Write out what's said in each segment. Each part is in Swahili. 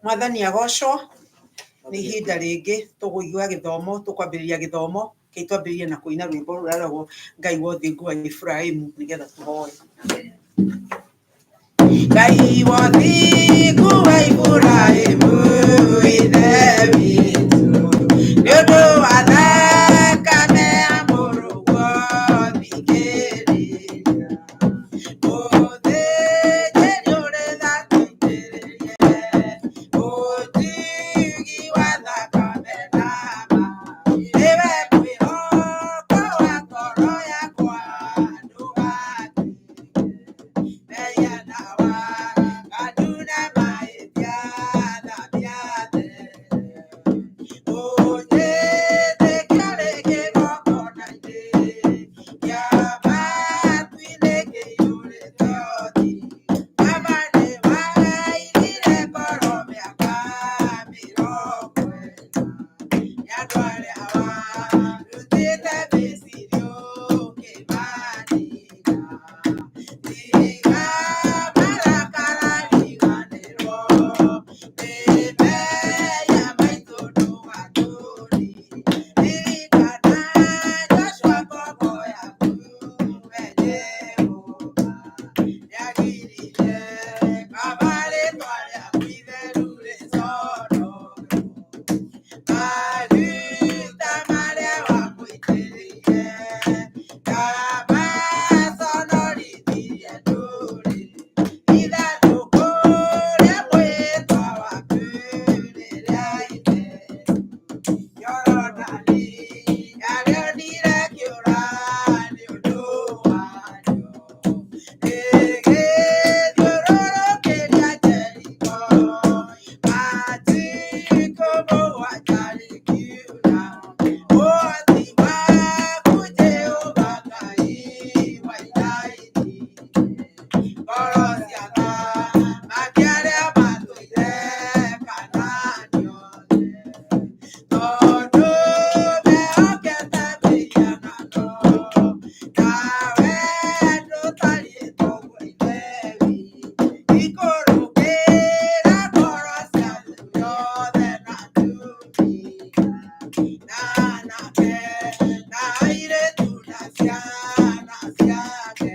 Mwathani agocwo nĩ ihinda rĩngĩ tũgũigua gĩthomo tũkwambĩrĩria gĩthomo kĩ twambĩrĩrie na kũina rwĩmbo rũraragwo Ngai wa ũthingu wa Ibrahimu nĩgetha tũhoe. Ngai wa ũthingu wa Ibrahimu ithe witũ nĩ ũndũ wa thakame ya mũrũguo thikĩrĩria mũthĩnjĩri ũrĩ thakoitĩrĩrie ũtigi wa thakame na maaĩ nĩwe mwĩhoko wa ngoro yakwa ndũgatige meya nawa kaduna mahĩtia thabia ũnjĩtĩkia rĩngĩ gongona-inĩ kĩa matu-inĩ kĩiyũrĩte ũtheri mama nĩ waigire ngoro mĩaka 40 nĩ andũ arĩa warutĩte Misiri ũkĩmanina tiga marakara riganĩrwo nĩ meya maitũ ndũgatũri ririkana Joshua ngombo yaku we Jehova nĩagiririe kaba rĩtwa rĩaku itheru rĩconorwo maguta marĩa wamũitĩrĩirie kamaconorithirie ndũrĩ ithandũkũ rĩa mwĩhĩtwa waku nĩrĩaithĩrĩrio Jorodani yarĩonire kĩũra nĩ ũndũ warĩo rĩgĩthiũrũrũkĩria Jeriko matukũ mũgwanja rĩkiura ũhoti waku Jehova Ngai wa Isiraeli ngoro cia athamaki arĩa matũire Kanaani othe tondũ mehokete mĩhianano nawe ndũtarĩtwo guo-inĩ ikũrũkĩra ngoro cia thũ yothe na atumia na anake na airĩtu na ciana ciake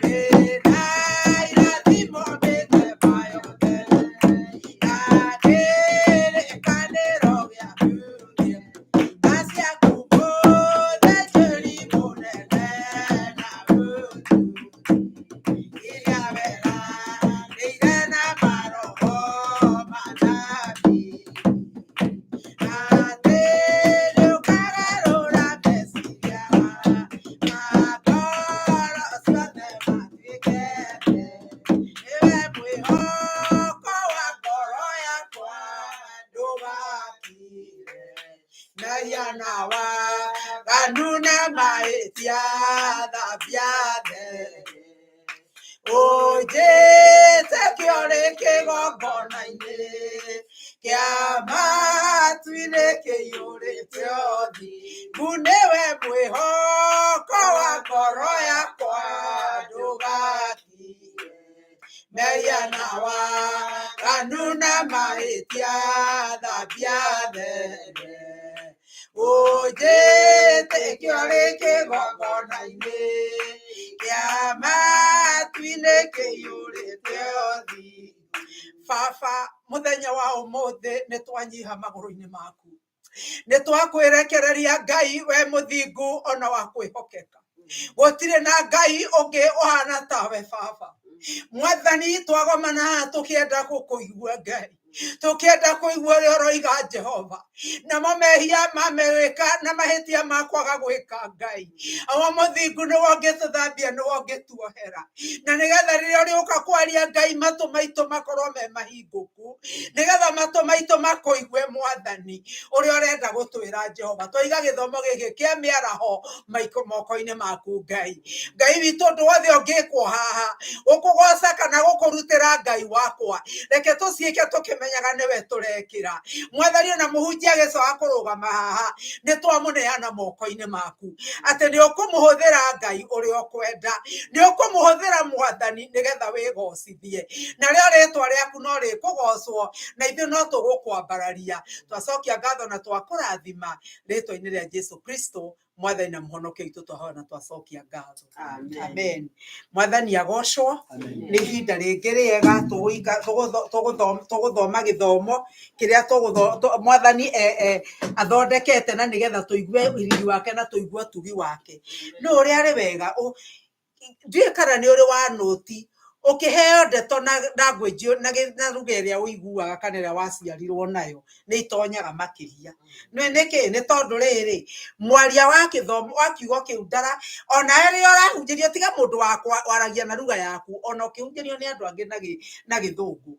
wĩna irathimo mĩthemba yothe na kĩrĩkanĩro gĩaku na ciaku mũthĩnjĩri mũnene na mũthuuri iria weranĩire na maroho manabii atĩ nĩũkagarũra meciria ma ngoro ciothe matuĩkete nĩwe mwĩhoko wa ngoro yakwa ndũgakire meya na waganu na mahĩtia thambia there ũnjĩtĩkia ũrĩ kĩgongona-inĩ kĩa matu-inĩ kĩiyũrĩte ũthingu nĩwe mwĩhoko wa ngoro yakwa ndũgakire meya na waganu na mahĩtia thambia there ũnjĩtĩkia ũrĩ kĩgongona-inĩ kĩa matu-inĩ kĩiyũrĩte ũthingu Baba mũthenya wa ũmũthĩ nĩtwanyiha magũrũ-inĩ maku nĩtwakwĩrekereria Ngai we mũthingu ona wa kwĩhokeka gũtirĩ na Ngai ũngĩ ũhana tawe Baba Mwathani twagomana tũkĩenda gũkũigua Ngai tũkĩenda kũigua ũrĩa ũroiga Jehova namo mehia mamewĩka na mahĩtia makwaga gwĩka Ngai o mũthingu nĩwe ũngĩtũthambia nĩwe ũngĩtuohera na nĩgetha rĩrĩa ũrĩũka kwaria Ngai matũ maitũ makorwo me mahingũku nĩgetha matũ maitũ makũigue Mwathani ũrĩa ũrenda gũtwĩra Jehova twaiga gĩthomo gĩkĩ kĩa mĩaraho moko-inĩ maku Ngai witũ ũndũ wothe ũngĩkwo haha gũkũgoca kana gũkũrutĩra Ngai wakwa reke tũciĩke tũkĩmenyaga nĩwe tũrekĩra Mwathani ona mũhunjia agĩcoka kũrũgama haha nĩtwamũneana moko-inĩ maku atĩ nĩũkũmũhũthĩra Ngai ũrĩa ũkwenda nĩũkũmũhũthĩra Mwathani nĩgetha wĩgocithie na rĩo rĩtwa rĩaku no rĩkũgocwo ũgocwo na ithuĩ no tũgũkwambararia twacokia ngatho na twakũrathima rĩtwa-inĩ rĩa Jesu Kristo mwathani na mũhonokia witũ twahoya na twacokia ngatho. Amen. Mwathani agocwo. Nĩ ihinda rĩngĩ rĩega tũgũthoma gĩthomo kĩrĩa mwathani athondekete na nĩgetha tũigue riri wake na tũigue ũtugi wake. No ũrĩa arĩ wega ndiũĩ kana nĩ ũrĩ wa noti ũkĩheo ndeto na language na lugha ĩrĩa ũiguaga kana ĩrĩa waciarirwo nayo nĩ itonyaga makĩria. Nĩkĩ? Nĩ tondũ rĩrĩ mwaria wa gĩthomo wa kiugo kĩu ona rĩrĩa ũrahunjĩrio tiga mũndũ waragia na lugha yaku ona ũkĩhunjĩrio nĩ andũ angĩ na gĩthũngũ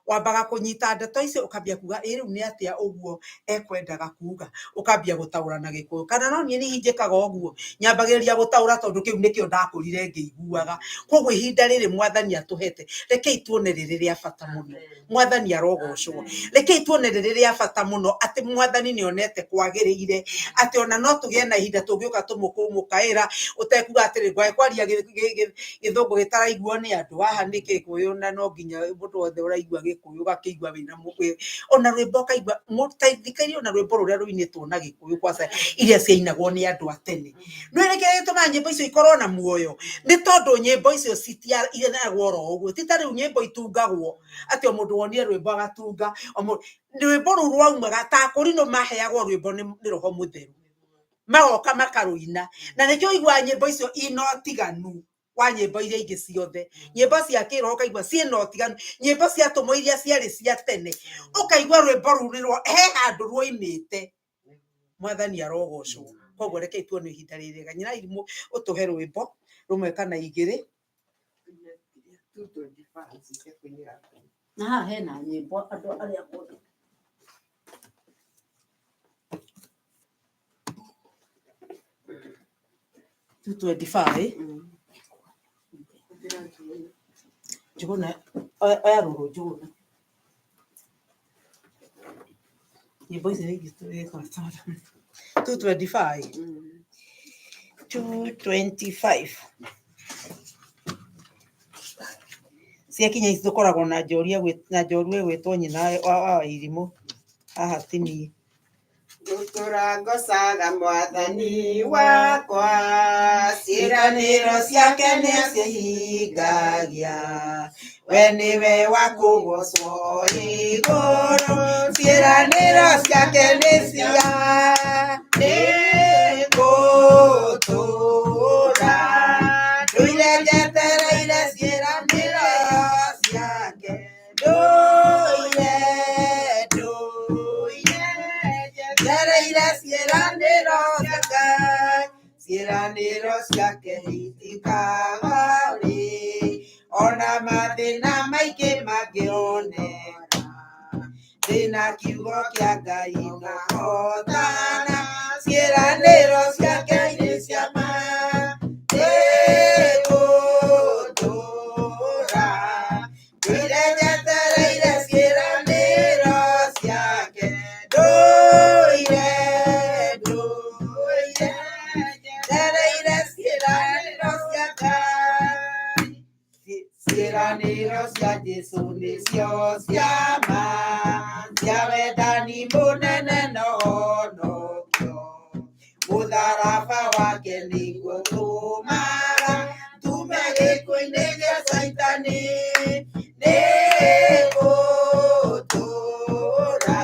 wambaga kũnyita ndeto icio ũkambia kuga rĩu nĩ atĩa ũguo ekwendaga kuga ũkambia gũtaũra na Gĩkũyũ kana no niĩ nĩhinjĩkaga ũguo nyambagĩrĩria gũtaũra tondũ kĩu nĩkĩo ndakũrire ngĩiguaga. Koguo ihinda rĩrĩ mwathani atũhete rekei tuone rĩrĩ rĩa bata mũno. Mwathani arogocwo. Rekei tuone rĩrĩ rĩa bata mũno atĩ mwathani nĩonete kwagĩrĩire atĩ ona no tũgĩe na ihinda tũngĩũka tũmũkaĩra ũtekuga atĩrĩ kwaria gĩthũngũ gĩtaraiguo nĩ andũ haha nĩ Gĩkũyũ na no nginya mũndũ wothe ũraigua Gĩkũyũ ũgakĩigua wĩna mũkũyũ ona rwĩmbo ũkaigua mũtaithikĩrio na rwĩmbo rũrĩa rũinĩtwo na Gĩkũyũ kwaca iria ciainagwo nĩ andũ a tene. No nĩkĩo gĩtũmaga nyĩmbo icio ikorwo na muoyo nĩ tondũ nyĩmbo icio citiinagwo oro ũguo ti ta rĩu nyĩmbo itungagwo atĩ o mũndũ wonire rwĩmbo agatunga rwĩmbo rũu rwaumaga ta akũrinũ maheagwo rwĩmbo nĩ Roho Mũtheru magoka makarũina na nĩkĩo ũiguaga nyĩmbo icio ina ũtiganu wa nyĩmbo iria ingĩ ciothe. Nyĩmbo cia kĩroho ũkaigua ciĩna ũtiganu nyĩmbo cia tũmũ iria ciarĩ cia tene ũkaigua rwĩmbo rũu he handũ rwoimĩte. Mwathani arogocwo. Koguo rekei tuone ihinda rĩrĩ nyina irimũ ũtũhe rwĩmbo rũmwe kana igĩrĩ. Na haha hena nyĩmbo andũ arĩa othe 225 Juguna oya rũrũ Juguna nyĩmbo ici nĩ igĩtũrĩka 225 ciakinya ici tũkoragwo na njorua gwĩtwo nyina wa irimũ haha tini tũrangocaga mwathani wakwa ciĩranĩro ciake nĩcihingagia we nĩwe wa kũgocwo igũrũ ciĩranĩro ciake nĩcia nĩgũtũra ndũire njetereire ciĩranĩro ciake ndũire njetereire ciĩranĩro ciake ciĩranĩro ciake itikaga rĩ ona mathĩna maingĩ mangĩoneka thĩna kiugo kĩa Ngai nĩkũhotana ciĩranĩro ciake nĩ cia ma nĩgũtũra ndũire njetereire ciĩranĩro ciake ndũire njetereire ciĩranĩro ciake ciĩranĩro cia Jesũ nĩcio cia ma cia wendani mũnene na ũhonokio mũtharaba wake nĩguo tũmaga tume gĩkuũ-inĩ gĩa Saitani nĩgũtũra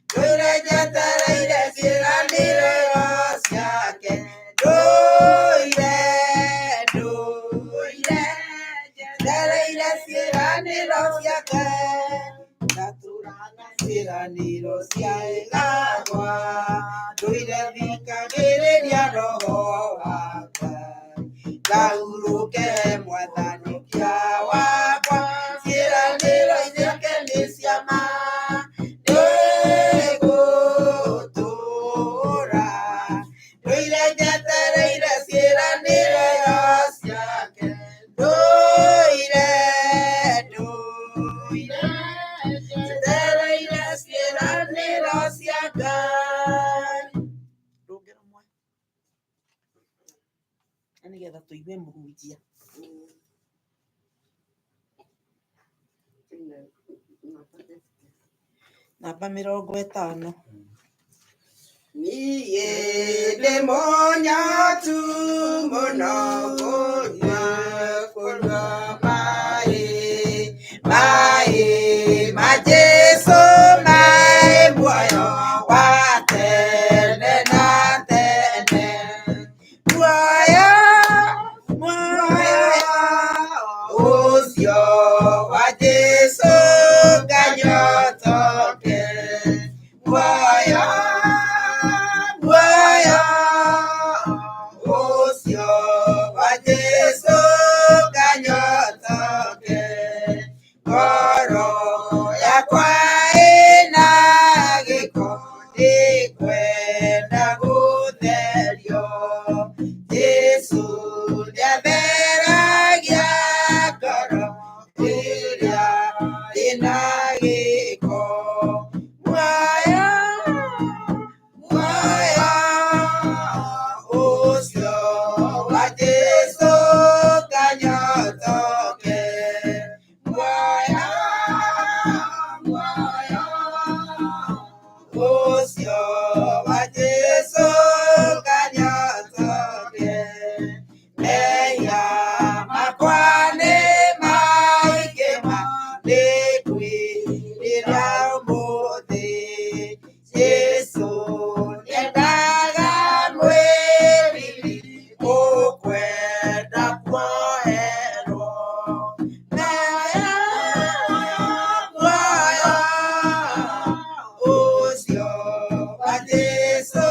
ndũire njetereire ciĩranĩro ciake ndũire njetereire ciĩranĩro ciake ndatũraga ciĩranĩro ciegagwa ndũire thikagĩrĩria roho wake ngahurũke mwathanokia wakwa ciĩranĩro ciake nĩ cia ma nĩgũtũra ndũire njetereire ciĩranĩro ciake ndũire njetereire ciĩranĩro ciake. Nĩgetha tũigue mũhunjia namba 50. Niye de monya tu mono kunywa mai Jesu mai moyo wa tene na tene moyo usio wa Jesu ganyotoke moyo usio wa Jesu ganyotoke koro ya kwaina giko kwenda gutherio Jesu ndiatheragia ngoro iria ina giko muoyo ucio wa Jesu ganyotoke muoyo ucio wa Jesu ganyotoke meya makwane maingĩ manĩkwĩrĩra ũmũthĩ Jesu nĩendaga mwĩriri ũkwenda kuoherwo muoyo ucio wa Jesu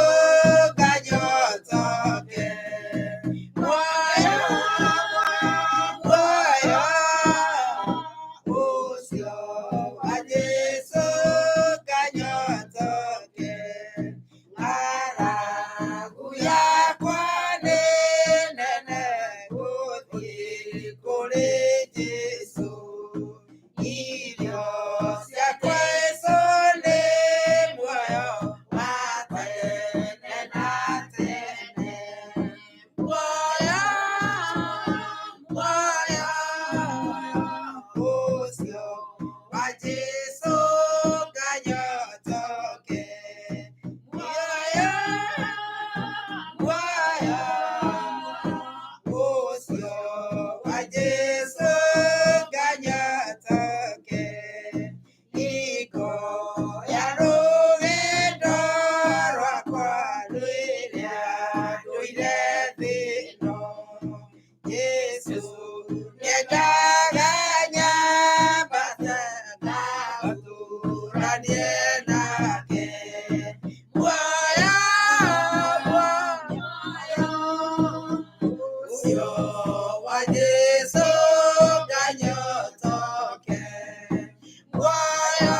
ganyotoke muoyo ucio wa Jesu ganyotoke ng'aragu yakwa nĩ nene gũthiĩ kũrĩ Jesu irio ciakwa Jesu nĩ muoyo wa tene na tene muoyo ucio wa Jesu ganyotoke muoyo ucio wa Jesu ganyotoke iko ya rũgendo rwakwa rwĩrĩa ndũire thĩno Jesu nĩendaga nyambate ngatũranie nake muoyo ucio wa Jesu ganyotoke muoyo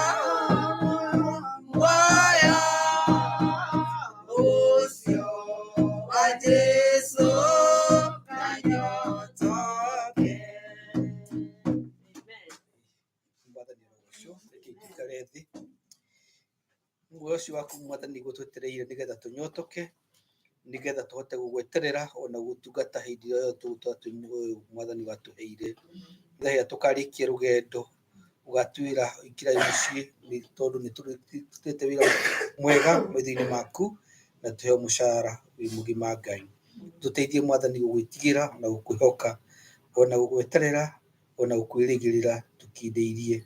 ucio wa Jesu ganyotoke. Muoyo ucio waku Mwathani gũtwetereire nĩgetha tũnyotoke nĩgetha tũhote gũgweterera ona gũtungata hĩndĩ ĩyo Mwathani watũheire nĩgetha tũkarĩkia rũgendo ũgatwĩra ikĩrai mũciĩ tondũ nĩtũrutĩte wĩra mwega maitho-inĩ maku na tũheo mũcara wĩ mũgima Ngai tũteithie Mwathani gũgwĩtigĩra na gũkwĩhoka ona gũgweterera ona gũkwĩrĩgĩrĩra tũkindĩirie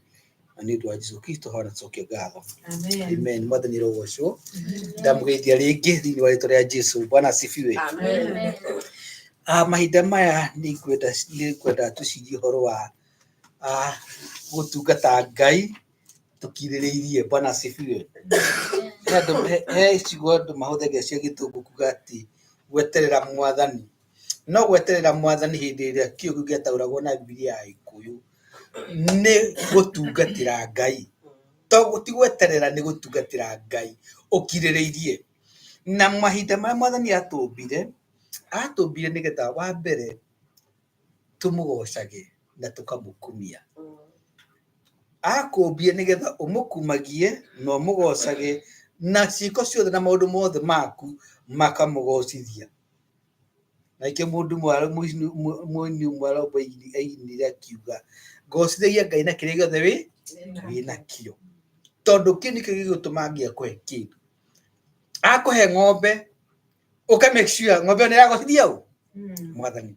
na nĩ ũndũ wa Jesũ Kristo hoya na tũcokie ngatho amen Mwathani rogocwo ndamũgeithia rĩngĩ thĩinĩ wa rĩtwa rĩa Jesũ Bwana asifiwe amen mahinda maya nĩngwenda tũcirie ũhoro wa gũtungata Ngai tũkirĩrĩirie Bwana asifiwe he ciugo andũ mahũthagĩra cia gĩthũngũ kuga atĩ gweterera Mwathani no gweterera Mwathani hĩndĩ ĩrĩa kĩo kĩu gĩataũragwo na Bibilia ya Gĩkũyũ nĩ gũtungatĩra Ngai to ti gweterera nĩ gũtungatĩra Ngai ũkirĩrĩirie na mahinda marĩa Mwathani atũmbire nĩgetha wa mbere tũmũgocage na tũkamũkumia akũmbie nĩgetha ũmũkumagie na ũmũgocage na ciĩko ciothe na maũndũ mothe maku makamũgocithia na ikĩ mũndũ mũini mwarauba ainire akiuga gocithagia Ngai na kĩrĩa gĩothe wĩ nakĩo tondu kini kigigutuma angĩakũhe kĩndũ akũhe ng'ombe uka make sure ng'ombe nĩ yagocithia u mwathani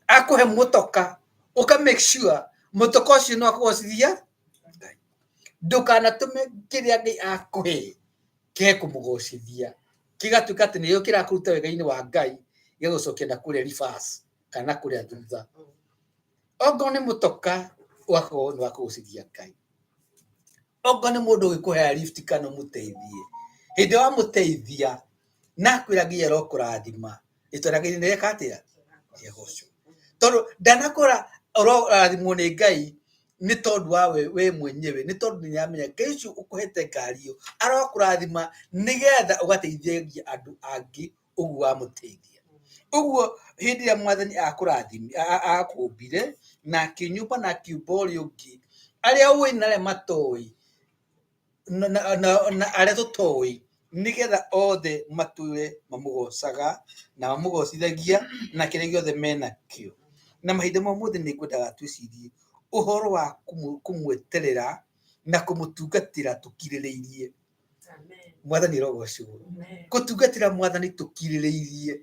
akũhe mũtoka uka make sure mũtoka ũcio nĩ wakũgocithia ndũkanatũme kĩrĩa Ngai akũhe ke kũmũgocithia kĩgatuĩka atĩ nĩyo kĩrakũruta wega-inĩ wa Ngai gĩgũcokia na kũrĩa reverse kana kũrĩa thutha okorwo nĩ mũtoka wakorwo nĩ wakũgocithia Ngai okorwo nĩ mũndũ ũgĩkũhea lift kana ũmũteithie hĩndĩ wa mũteithia na kwĩra Ngai arokũrathima rĩtwa rĩake nĩ rĩeka atĩa rĩagocwo tondũ ndanakũra ũrorathimwo nĩ Ngai nĩ tondũ wa we mwenyewe nĩ tondũ nĩ amenya Ngai ũcio ũkũhete ngari ĩyo arokũrathima nĩgetha ũgateithĩrĩria andũ angĩ ũguo wamũteithia ũguo hĩndĩ ĩrĩa mwathani akũmbire na akĩnyumba na akiumba ũrĩa ũngĩ arĩa ũĩ na arĩa matoĩ na arĩa tũtoĩ nĩgetha othe matũre mamũgocaga na mamũgocithagia na kĩrĩa gĩothe menakĩo na mahinda mothe nĩ ngwendaga twĩcirie ũhoro wa kũmweterera na kũmũtungatĩra tũkirĩrĩirie mwathani rogocwo gũtungatĩra mwathani tũkirĩrĩirie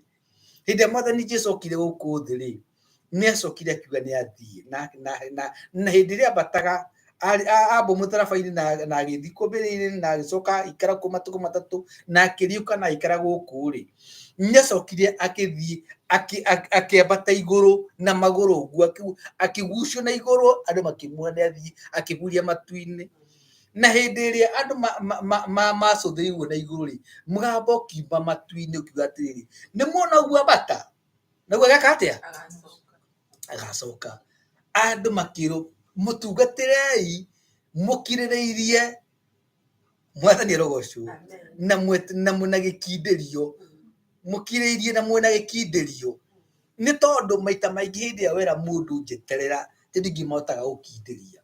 hĩndĩ ĩrĩa mwathani Jesũ okire gũkũ thĩ rĩ nĩ acokire akiuga nĩ athiĩ na hĩndĩ ĩrĩa ambataga ambwo mũtaraba-inĩ na agĩthiĩ kũmbĩrĩire na agĩcoka ikara kũ matukũ matatũ na akĩriũka na aikara gũkũ rĩ nĩ acokire agĩthiĩ akĩambata igũrũ na magũrũ ũguo akĩgucio na igũrũ andũ makĩmuona nĩ athiĩ akĩhuria matu-inĩ na hĩndĩ ĩrĩa andũ macũthĩrĩirwo na igũrũ rĩ mũgambo ũkiuma matu-inĩ ũkiuga atĩrĩrĩ nĩ muona ũguo ambata naguo ageka atĩa agacoka andũ makĩrwo mũtungatĩrei mũkirĩrĩirie mwathani arogocwo na mwĩna gĩkindĩrio mũkirĩirie na mwĩna gĩkindĩrio nĩ tondũ maita maingĩ hĩndĩ ĩrĩa wera mũndũ njeterera ndingĩmahotaga gũkindĩria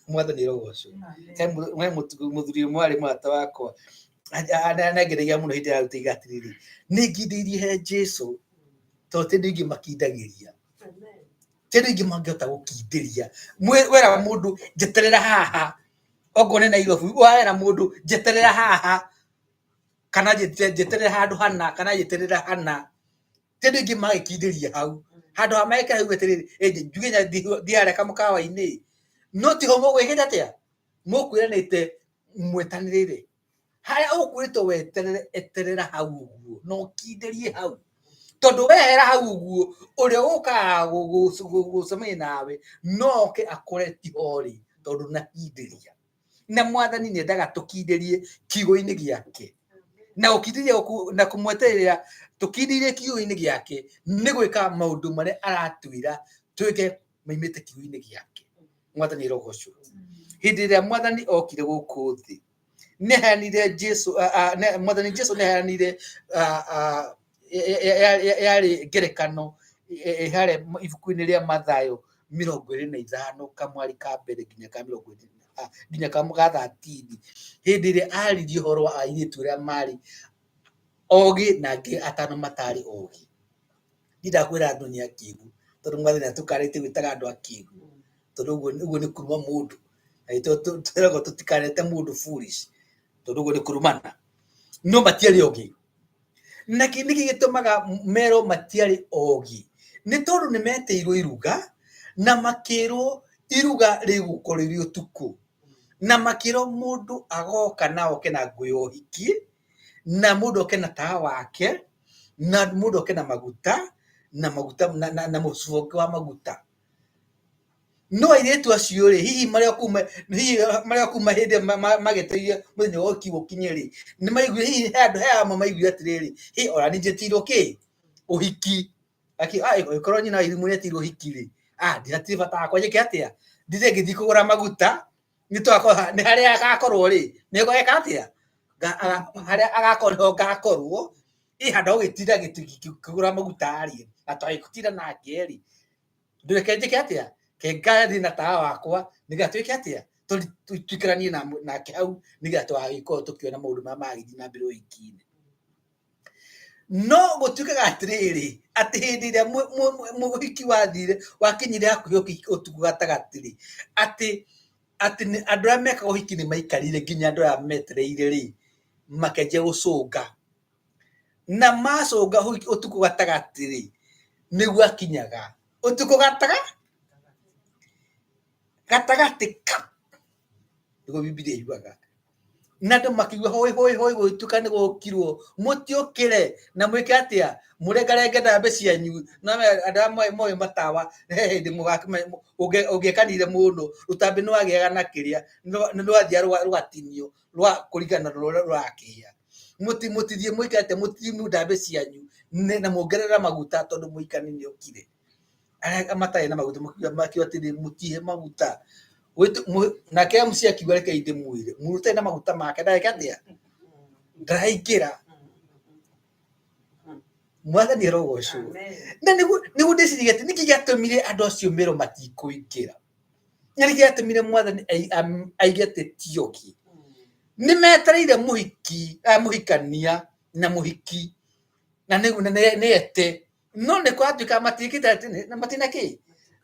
mwathani arogocwo he mũthuri mwarĩ mũrata wakwa anangeregia mũno hĩndĩ ĩrĩa arutĩiga atĩrĩrĩ nĩ ngindĩirie he Jesũ tondũ ndingĩmakindagĩria tena ingĩ mangĩhota gũkindĩria wera mũndũ njeterera haha okorwo nĩ Nairobi wera mũndũ njeterera haha kana njeterera handũ hana kana njeterera hana tena ingĩ magĩkindĩria hau handũ ha magĩkĩra hau atĩrĩrĩ njuge thiĩ harĩa kamũkawa-inĩ no tiho mũgwĩkĩte atĩa mũkwĩranĩte mwetanĩrĩre harĩa ũkwĩrĩtwo weterere eterera hau ũguo no ũkindĩrie hau tondũ wehera hau ũguo ũrĩa ũkaga gũcemania nawe noke akore tihorĩ tondũ nakindĩria na mwathani nĩ endaga tũkindĩrie kiugo-inĩ gĩake na gũkindĩria na kũmweterera tũkindĩrie kiugo-inĩ gĩake nĩ gwĩka maũndũ marĩa aratwĩra twĩke maimĩte kiugo-inĩ gĩake mwathani arogocwo hĩndĩ ĩrĩa mwathani okire gũkũ thĩ nĩ aheanire Jesũ mwathani Jesũ nĩ aheanire yarĩ ngerekano harĩa ibuku-inĩ rĩa Mathayo 25 kamwari ka mbere nginya ka 20 nginya ka 13 hĩndĩ ĩrĩa aririe ũhoro wa airĩtu arĩa marĩ ogĩ na angĩ atano matarĩ ogĩ ndakwĩra andũ nĩ akĩĩgu tondũ mwathani atũkarĩte gwĩtaga andũ akĩĩgu tondũ ũguo nĩ kuruma mũndũ twĩragwo tũtikarete mũndũ foolish tondũ ũguo nĩ kurumana no matiarĩ ogĩ na nĩkĩ gĩtũmaga merwo matiarĩ ogĩ nĩ tondũ nĩ meteirwo iruga na makĩrwo iruga rĩgũkorwo rĩrĩ ũtukũ na makĩrwo mũndũ agoka na oke na ngũ ya ũhiki na mũndũ oke na tawa wake na mũndũ oke na maguta na mũcuba wa maguta no airĩtu acio rĩ hihi marĩa kuma hĩndĩ mageteire mũthenya wa ũhiki ũkinye rĩ nĩ maiguire hihi he amwe maiguire atĩrĩrĩ ona niĩ njetirwo kĩ ũhiki korwo nyina irimũ nĩetirwo ũhiki rĩ ndinatirĩ bata wakwa njĩke atĩa ndithe ngĩthiĩ kũgũra maguta nĩ harĩa agakorwo rĩ nĩ gweka atĩa harĩa agakorwo nĩho ngakorwo handũ ha gũgĩtinda ngĩkĩgũra maguta rĩ atagĩtinda nake rĩ ndũreke njĩke atĩa ke ngathiĩ na tawa wakwa nĩgetha twĩke atĩa tũikaranie nake hau nĩgetha tũgagĩkorwo tũkĩona maũndũ marĩa magĩthiĩ na mbere ũhiki-inĩ no gũtuĩkaga atĩrĩrĩ atĩ hĩndĩ ĩrĩa mũhiki wathire wakinyire hakuhĩ ũtukũ gatagatĩ rĩ atĩ ati ni andu a meka uhiki ni maikarire nginya andu a metereire ri makenje gucunga na macunga utuku gatagati ri niguo akinyaga utuku gatagati niguo Biblia yugaga na andu makigua hoi gutuka ni gukirwo mutiukire na mwike atia murengarenge ndambe cianyu na andu amwe moyo matawa hindi ungekanire muno rutambi no agiaga na kiria no athia rwatinio rwa kurigana rurakia mutithie mwike atia mutinu ndambe cianyu na muongerera maguta tondu muikani ni ukire arĩa matarĩ na maguta makiuga atĩrĩ mutihe maguta nake MC akiuga reke inde mwĩre mũrute na maguta make ndareka atĩa ndaraingĩra mwathani arogocwo na nĩguo ndĩciragia atĩ nĩkĩ gĩatũmire andũ acio mĩro matikũingĩra na nĩkĩ gĩatũmire mwathani aige atĩ tioki nĩ metereire mũhikania na mũhiki na nĩ ete no nĩ kwatuĩka matikĩte na matina kĩ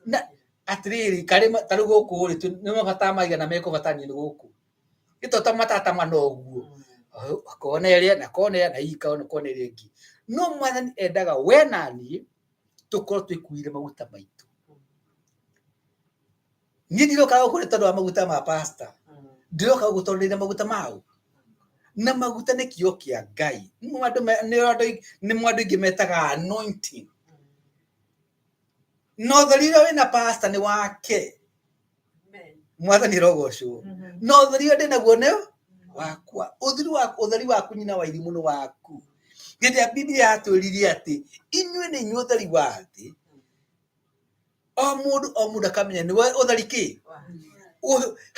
na atiriri karĩ tarĩ gũkũ rĩ nĩ mabata maigana mekũbatania nĩ gũkũ gĩtota matata manoguo akoneria na koneria na ikaona koneria ingĩ no mwathani endaga we na niĩ tũkorwo twĩkuire maguta maitũ niĩ ndiroka gũkũ nĩ tondũ wa maguta ma pastor ndiroka gũkũ tondũ ndĩna maguta mau na maguta nĩ kĩo kĩa Ngai nĩ andũ aingĩ metaga anointing no ũtheri ũrĩa wĩna pastor nĩ wake mwathani rogocwo no ũtheri ũrĩa ndĩnaguo nĩ wakwa ũtheri waku nyina wa irimũ nĩ waku hĩndĩ ya Biblia yatwĩrire atĩ inyuĩ nĩ inyuĩ ũtheri wa thĩ o mũndũ akamenya nĩ ũtheri kĩ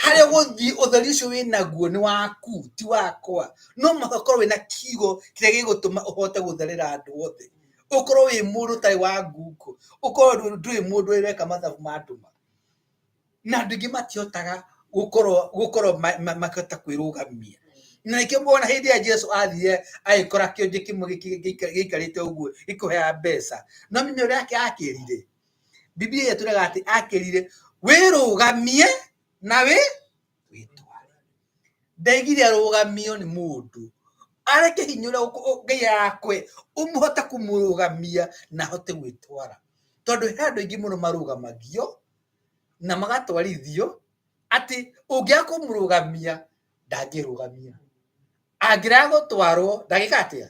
harĩa gũthiĩ ũtheri ũcio wĩnaguo nĩ waku ti wakwa no magakorwo wĩna kiugo kĩrĩa gĩgũtũma ũhote gũtherera andũ othe ukorwo wĩ mũndũ ũtarĩ wa ngungo ukorwo ndũrĩ mũndũ ũreka mathabu ma nduma na andũ aingĩ matihotaga gũkorwo makĩhota kwĩrũgamia na nĩkĩo mwona hĩndĩ ya Jesu athire agĩkora kĩonje kĩmwe gĩikarĩte ũguo gĩkũheaga mbeca no menya ũrĩa akĩrire Biblia ĩtũraga atĩ akĩrire wĩrũgamie na wĩtware ndaigire arũgamio nĩ mũndũ areke hinya ũrĩa Ngai yakwe ũmũhote kũmũrũgamia na ahote gwĩtwara tondũ he andũ aingĩ mũno marũgamagio na magatwarithio atĩ ũngĩaga kũmũrũgamia ndangĩrũgamia angĩraga gũtwarwo ndagĩka atĩa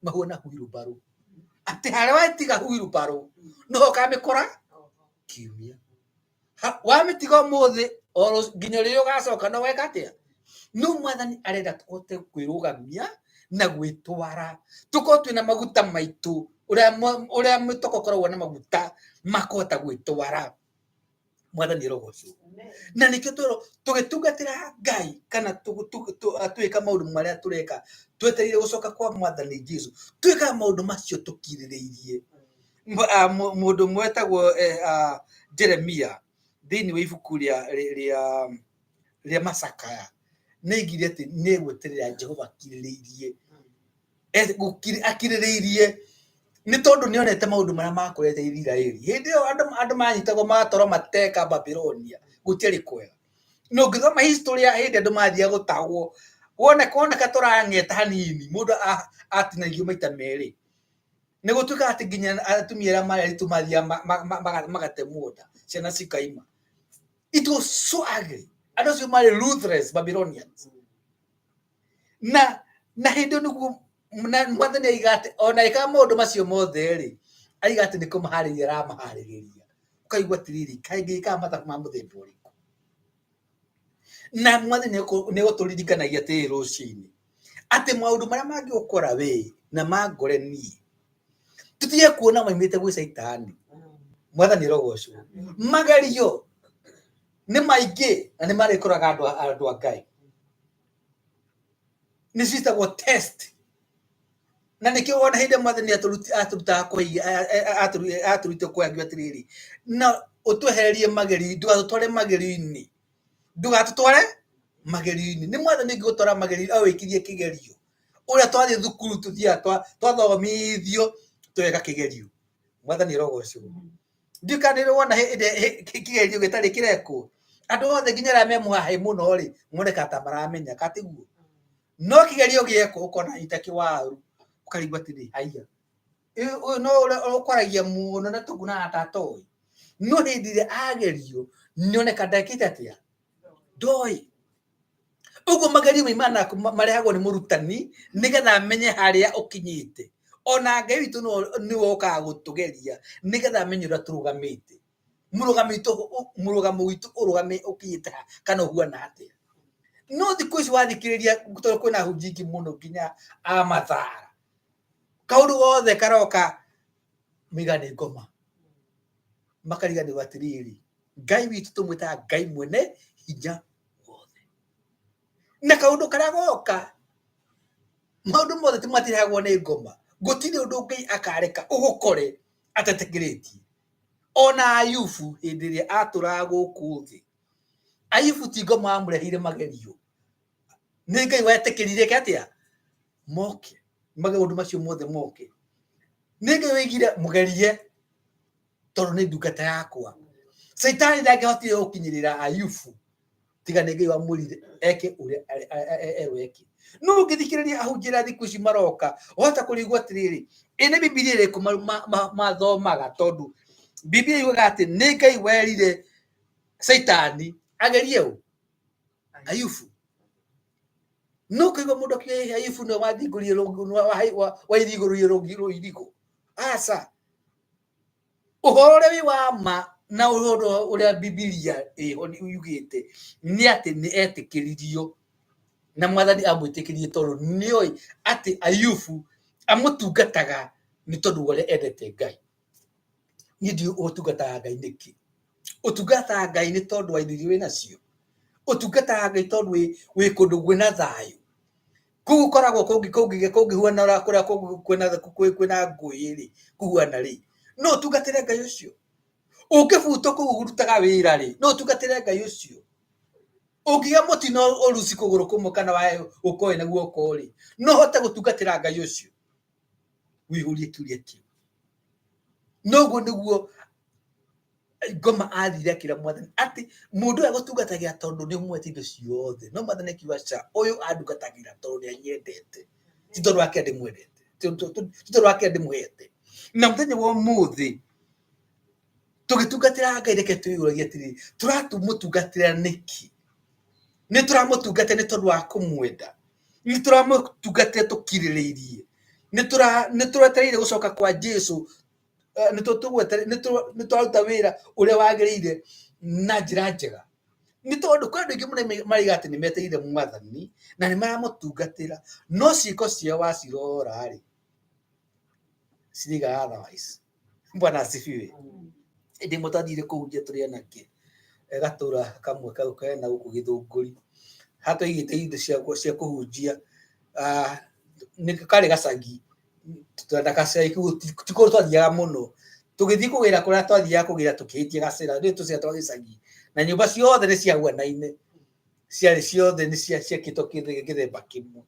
mahuana huirũmbarũ atĩ harĩa watiga huirũmbarũ no ũkamĩkora kiumia wamĩtiga ũmũthĩ nginya rĩrĩa ũgacoka no weka atĩa no mwathani arenda tũhote kwĩrũgamia na gwĩtwara tũkorwo twĩna maguta maitũ ũrĩa mũtoko ũkoragwo na maguta makahota gwĩtwara mwathani rogocwo na nĩkĩo tũgĩtungatĩra Ngai kana twĩka maũndũ marĩa tũreka twetereire gũcoka kwa mwathani Jesu twĩkaga maũndũ macio tũkirĩrĩirie mũndũ mwetagwo Jeremia thĩinĩ wa ibuku rĩa macakaya nĩaigire atĩ nĩegweterera Jehova akirĩrĩirie nĩ tondũ nĩonete maũndũ marĩa makorete Isiraeli hĩndĩ ĩyo andũ manyitagwo magatwarwo mateka Babilonia gũtiarĩ kwega no ngĩthoma history ya hĩndĩ andũ mathiaga gũtahwo woneka tũrang'eta hanini mũndũ atinagio maita merĩ nĩ gũtuĩka atĩ nginya atumia arĩa marĩ aritũ mathiaga magatemwo nda ciana cikaima it was so ugly andũ acio marĩ ruthless Babylonians na hĩndĩ ĩyo nĩguo mwathani aiga atĩ ona ĩkaga maũndũ macio mothe rĩ aiga atĩ nĩ kũmaharĩria aramaharĩrĩria ũkaigua atĩrĩrĩ kaĩ ngĩkaga mathabu ma mũthemba ũrĩkũ na mwathani nĩgũtũririkanagia atĩrĩ rũciinĩ atĩ maũndũ marĩa mangĩũkora we na mangore niĩ tũtige kuona maimĩte gwĩ Saitani mwathani rogocwo magerio nĩ maingĩ na nĩ marĩkoraga andũ a Ngai nĩ citagwo test na nĩkĩo wona hĩndĩ mwathani atũrutaga atũrute kwanjua atĩrĩrĩ na ũtwehererie mageri ndũgatũtware magerio-inĩ nĩ mwathani ũngĩgũtwara magerio awĩkirie kĩgerio ũrĩa twathiĩ thukuru tũthiaga twathomithio tweka kĩgerio mwathani rogocwo ndiũka nĩ wona hĩndĩ kĩgerio gĩtarĩ kĩrekwo andå othe nginya arä a me mwahe må no rä moneka ta maramenya katiguo no kigerio gieko ukona itaki waru ukarigwa atirä haiya uyu no ukwaragia muno na tuguna atatoi no hindi ria agerio nioneka ndekite atia ndoi uguo magerio maimana marehagwo ni murutani nigetha amenye haria ukinyite ona Ngai witu ni woka gutugeria nigetha amenye uria turugamite murugamo witu urugame ukinyite kana uhuana atia no thiku ici wathikiriria tondå kwina hunjingi muno nginya amathara kaundu wothe karoka migane ngoma makariganirwo atiriri Ngai witu tumwitaga Ngai mwene hinya wothe na kaundu karia goka maundu mothe timatirehagwo ni ngoma gutiri undu Ngai akareka ugukore atetekiritie ona Ayubu hindi ria aturaga guku thi Ayubu ti ngoma amurehire magerio ni Ngai wetekirire ke atia moke maundu macio mothe moke ni Ngai wigire mugerie tondu ni ndungata yakwa Saitani ndangihotire gukinyirira Ayubu tiga ni Ngai wamurire eke uria erweke no ngithikiriria ahunjira thiku ici maroka hota kurigwa atiriri ine Biblia iriku mathomaga tondu Biblia yugaga ati ni Ngai werire Saitani agerie u Ayubu no kigo mundu ki Ayubu no wathigurie wa ithigurie irigo asa uhoro wi wa ma na uhoro uria Biblia yugite ni ati ni etikiririo na mwathani amwitikirie tondu nioi ati Ayubu amutungataga ni tondu uria endete Ngai ni ndio utungataga Ngai niki utungataga Ngai ni tondu wa irio wina cio utungataga Ngai tondu wi kundu gwina thayu kugukoragwo kungi huana ora kuria kwina ngui ri kuhuana ri no utungatire Ngai ucio ungibuto kugurutaga wira ri no utungatire Ngai ucio ungiga mutino uruci kuguru kumwe kana wa ukoe na guoko ri no hote gutungatira Ngai ucio wihurie kiuria kiu no go niguo ngoma athire kira mwathani ati mundu agutungatagira tondu ni mwete indo ciothe no mwathani kiwacha uyu andungatagira tondu ni anyendete ti tondu wake ndimwendete ti tondu wake ndimwete na muthenya wa muthi tugitungatira Ngai reke tuyuragie atiri turatumutungatira niki ni turamutungatira ni tondu wa kumwenda ni turamutungatira tukiririirie ni turatereire gucoka kwa Jesu ni twaruta wira uria wagirire na njira njega ni tondu kwa andu ingi muno mariga ati ni meteire mwathani na ni maramutungatira no ciiko ciao wacirora ri ciriga otherwise Bwana asifiwe ndi mutathire kuhunjia turi anake gatura kamwe kau kena guku githunguri hato igite indo cia kuhunjia ni kari gacagi tutandakacai tikuru twathiaga muno tugithii kugira kuria twathiaga kugira tukihitie gacira ni tucia twagicagi na nyumba ciothe ni cia huanaine ciari ciothe ni cia kito githemba kimwe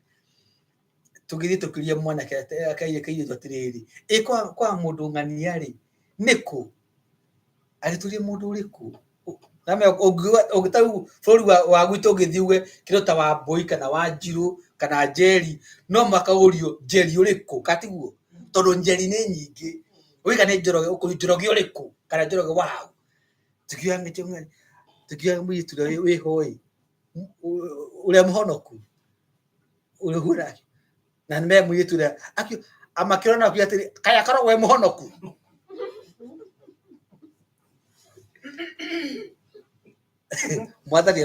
tugithii tukiria mwana akaire kaire twatiriri kwa mundu ng'ania ri niku ariturie mundu uriku name ogitau bũrũri wa gwitũ ũngĩthiuge kĩrota wa Mbũi kana wa Njirũ kana Njeri no makaurio Njeri ũrĩkũ katiguo tondu Njeri nĩ nyingĩ wĩka nĩ Njoroge ũrĩkũ kana Njoroge wao tukiuga mũirĩtu ũrĩa wĩho ũrĩa mũhonoku ũrĩa ũhũra na nĩ mũirĩtu ũrĩa amakĩrona kuga atĩrĩ kaya korwo we mũhonoku mwathani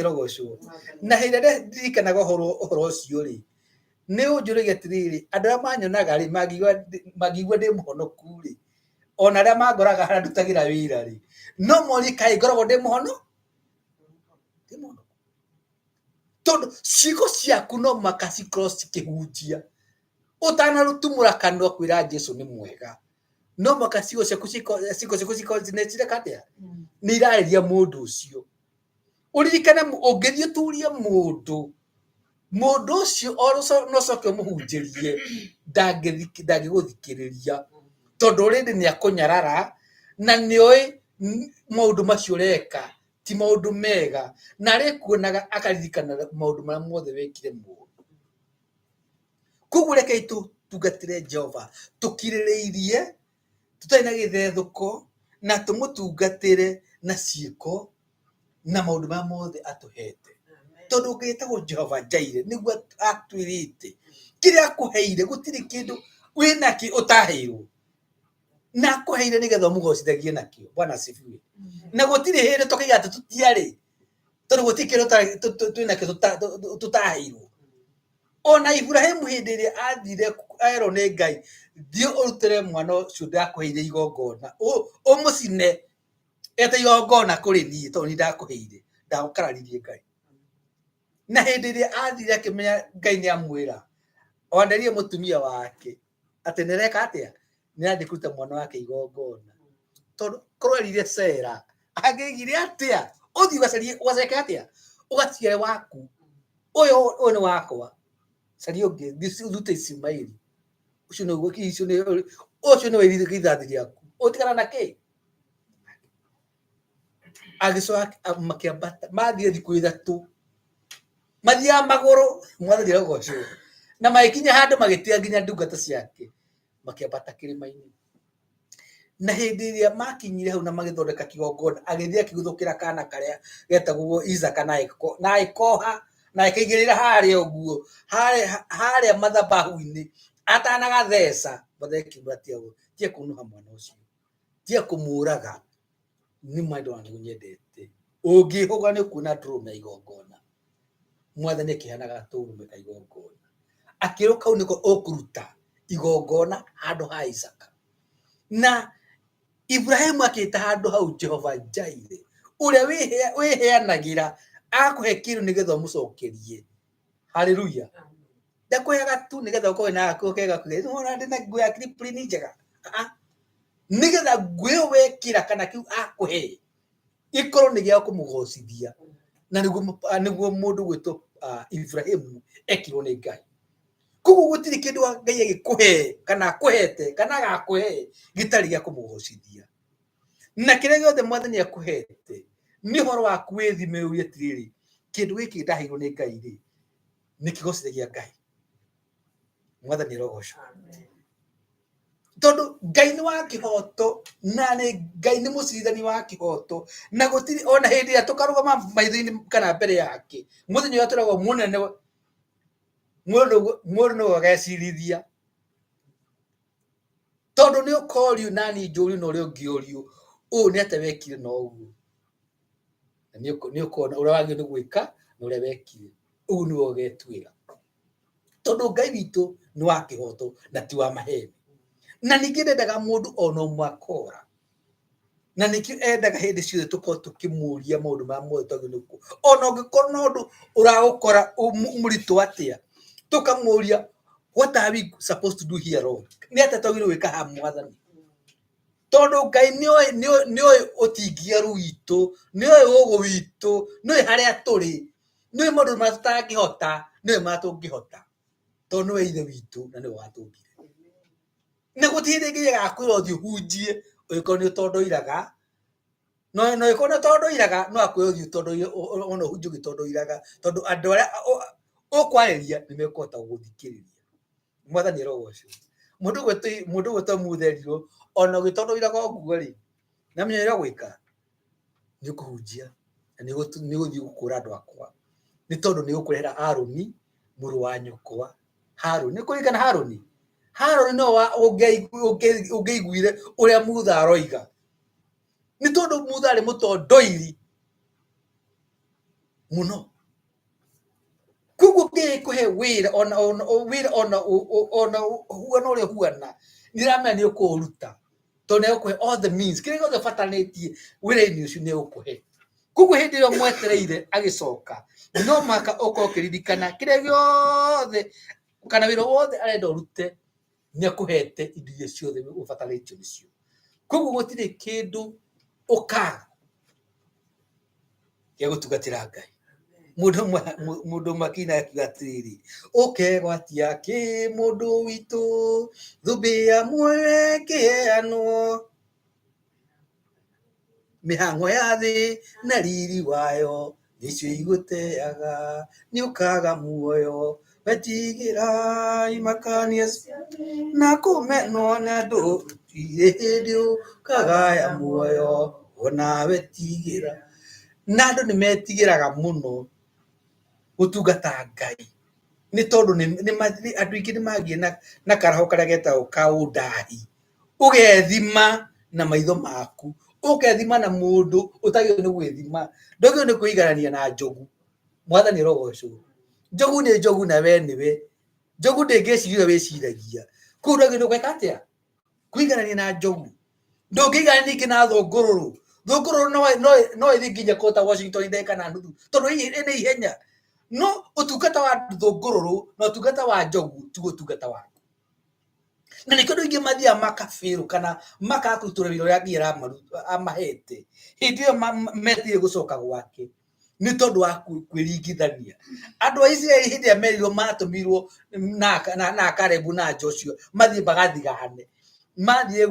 rogocwo na hĩndĩ ndirikanaga ũhoro ũcio rĩ nĩ ũnjũragia atĩrĩrĩ andũ arĩa manyonaga rĩ mangĩigua ndĩ mũhonoku rĩ ona arĩa mangoraga harĩa ndutagĩra wĩra rĩ no morie kaĩ ngoragwo ndĩ mũhonoku tondu ciugo ciaku no maka cikorwo cikĩhunjia ũtanarutumũra kanua kwĩra Jesu nĩ mwega no maka ciugo ciaku cikorwo nĩ irarĩria mũndũ ũcio uririkane ũngĩthiĩ ũturie mũndũ ũcio no coke ũmũhunjĩrie ndangĩgũthikĩrĩria tondu already nĩ akũnyarara na nĩoĩ maundu macio reka ti maundu mega na rekuonaga akaririkana maundu maria mothe wekire mũru. Koguo rekei tungatire Jehova tukirĩrĩirie tutarĩ na gĩthethũko na tũmũtungatĩre na ciĩko na maundu maria mothe atũhete. Tondu ũngĩtagwo Jehova Jaire nĩguo atwĩrĩte kĩrĩa akũheire gũtirĩ kĩndũ wĩnakĩ ũtaheirwo na akũheire nĩgetha ũmũgocithagie nakĩo. Bwana asifiwe. Na gũtirĩ hĩndĩ tũkaiga atĩ tũtiarĩ tondu gũtirĩ kĩndũ twĩnakĩo tũtaheirwo. Ona Ibrahimu hĩndĩ ĩrĩa athire erwo nĩ Ngai thiĩ ũrutĩre mwana ũcio ndakũheire igongona ũmũcine eta igongona kũrĩ niĩ tondũ nĩndakũheire, ndakararirie Ngai. Na hĩndĩ ĩrĩa athire akĩmenya Ngai nĩamwĩra onderie mũtumia wake atĩ nĩreka atĩa nĩrathiĩ kũruta mwana wake igongona. Tondũ kũrwerire Sera agĩgire atĩa ũthiĩ ũgaceke atĩa ũgaciare waku ũyũ nĩ wakwa caria ũngĩ thute Ismaili ũcio nĩwe irigithathi rĩaku ũtigana na kĩ. Agĩcoka makĩambata mathire thikũ ithatũ mathiaga magũrũ Mwathani arogocwo na magĩkinya handũ magĩtiga nginya ndungata ciake makĩambata kĩrĩma-inĩ. Na hĩndĩ ĩrĩa makinyire hau na magĩthondeka kĩgongona agĩthiĩ akĩguthũkĩra kana karĩa getagwo Isaka na agĩkoha na akĩigĩrĩra harĩa ũguo harĩa mathabahu-inĩ atanagatheca. Mwathani akiuga atĩa tiga kũnuha mwana ũcio tiga kũmũraga nĩ maũndũ marĩa nyendete. Ũngĩhũga nĩũkuona ndũrũme igongona. Mwathani akĩheana gatũrũme ka igongona akĩrwo kau nĩko ũkũruta igongona handũ ha Isaka. Na Ibrahimu akĩta handũ hau Jehova Jaire ũrĩa wĩheanagĩra akũhe kĩndũ nĩgetha ũmũcokerie. Haleluya. Ndakũheaga tu nĩgetha ũkorwo na gako kega kũrĩa ona ndĩ na nguo ya kiripuri njega nĩgetha nguo ĩyo wekĩra kana kĩu akũhe ikorwo nĩ gĩa kũmũgocithia. Na nĩguo mũndũ gwĩtwo Ibrahimu ekirwo nĩ Ngai. Koguo gũtirĩ kĩndũ Ngai agĩkũhe kana akũhete kana agakũhe gĩtarĩ gĩa kũmũgocithia. Na kĩrĩa gĩothe Mwathani akũhete nĩ ũhoro waku wĩthime ũrie atĩrĩrĩ kĩndũ gĩkĩ ndaheirwo nĩ Ngai rĩ nĩ kĩgocithagia Ngai. Mwathani arogocwo. Tondu Ngai nĩ wa kĩhoto na Ngai nĩ mũcirithania wa kĩhoto na gũtirĩ ona hĩndĩ ĩrĩa tũkarũgama maitho-inĩ kana mbere yake mũthenya ũrĩa tũragwo mũnene mũndũ nĩwe agecirithia. Tondu nĩ ũkorio nani njũrio na ũrĩa ũngĩ ũrio ũũ nĩ atĩ wekire na ũguo na nĩ ũkona ũrĩa wagĩrĩirwo nĩ gwĩka na ũrĩa wekire ũguo nĩwe ũgetuĩra. Tondu Ngai witũ nĩ wa kĩhoto na ti wa maheni. Na ningĩ ndendaga mũndũ ona ũmwe akora na nĩkĩo endaga hĩndĩ ciothe tũkorwo tũkĩmũria maũndũ marĩa mothe twagĩrĩirwo nĩ ona ũngĩkorwo na ũndũ ũragũkora mũritũ atĩa tũkamũria what are we supposed to do here Lord, nĩ atĩa twagĩrĩirwo gwĩka haha Mwathani. Tondu Ngai nĩoĩ ũtingiaru witũ nĩoĩ ũgũ witũ nĩoĩ harĩa tũrĩ nĩoĩ maũndũ marĩa tũtangĩhota nĩoĩ marĩa tũngĩhota tondu nĩwe ithe witũ na nĩwe watũmbire. Na gũtirĩ hĩndĩ agakwĩra ũthiĩ ũhunjie ũgĩkorwo nĩ ũtondoiraga no ũgĩkorwo nĩ ũtondoiraga no akwĩra ũthiĩ ũtondoire ona ũhunjie ũgĩtondoiraga tondu andũ arĩa ũkwarĩria nĩ mekũhota gũgũthikĩrĩria. Mwathani arogocwo. Mũndũ gwĩtwo Mũtherirũ ona ũgĩtondoiraga ũguo rĩ nĩamenya ũrĩa gwĩka nĩ ũkũhunjia na nĩ ũgũthiĩ gũkũra andũ akwa nĩ tondu nĩ ũkũrehera Harũni mũrũ wa nyũkwa. Harũni nĩ kũringana Harũni no ũngĩiguire ũrĩa Mutha aroiga nĩ tondu Mutha arĩ mũtondoiri mũno. Koguo ngĩkũhe wĩra ona huana ũrĩa huana nĩramenya nĩ ũkũũruta tondu nĩ ũkũhe all the means kĩrĩa gĩothe ũbataranĩtie wĩra-inĩ ũcio nĩ ũkũhe. Koguo hĩndĩ ĩrĩa mwetereire agĩcoka no mũhaka ũkorwo ũkĩririkana kĩrĩa gĩothe kana wĩra wothe arenda ũrute nĩ akũhete indo iria ciothe ũbataranĩtio nĩcio. Koguo gũtirĩ kĩndũ ũkaga gĩa gũtungatĩra Ngai. Mũndũ makina akiuga atĩrĩrĩ ũkegwatia kĩ mũndũ witũ thũmbĩ ya muoyo ĩkĩheanwo mihango ya thi na riri wayo nicio iguteaga ni ukaga muoyo wetigira imakania na kumenwo na ndu hindi ukagaya muoyo ona wetigira na andu ni metigiraga muno gutungata Ngai ni tondu ni andu ingi ni magie na karaho karia getagwo kaundahi ugethima na maitho maku ukethima na mundu utagio ni gwithima ndogio ni kuigarania na njogu mwathani rogocwo njogu ni njogu na we niwe njogu ndingiciria wiciragia kuu ndogio ni gweka atia kuigarania na njogu ndungiigarania ingi na thungururu no ithi nginya kota Washington ndeka na nuthu tondu ni ihenya no utungata wa thungururu na utungata wa njogu ti utungata waku na nä kä ndå ingä mathiä makabä kana makakurutä ra wä ra å rä a amahete hä ndä ä yo metire gå coka gwake nä tondå wa kwä ringithania andå a Isiraeli hä ndä ä rä a merirwo matå mirwo na Karebu na Joshua mathiä magathigane mathiä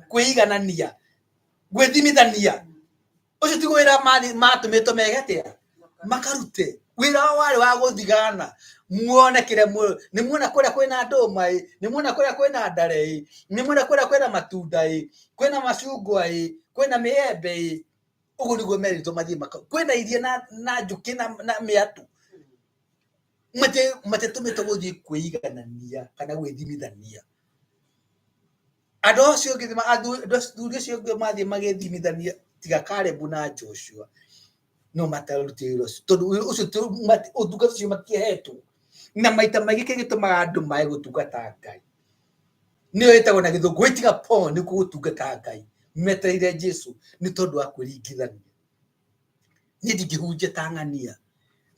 kwä iganania gwä thimithania å cio tiguo wä ra matå mä two mege atä makarute wä ra warä wa gå thigana muone kä nä muona kå rä a kwä na ndåma nä muona kå rä a kwä na ndare nä muona kå rä a kwä na matunda kwä na macungwa kwä na mä embe å guo nä guo meritwo mathiä kwä na irie na njå kä na mä atu matetå mä te gå thiä kwä iganania kana gwä thimithania andå acio thuri acio ngä mathiä magä thimithania tiga Karebu na Joshua no matarutä wä ra å cio tondå å cio å tungata å cio matiehetwo na maita maingä kä gä tå maga andå maä gå tungata Ngai nä yo ä tagwo na gä thå ngå gwä tiga nä kå gå tungata Ngai metereire Jesu nä tondå wa kwä ringithania niä ndingä hunjia ta ng'ania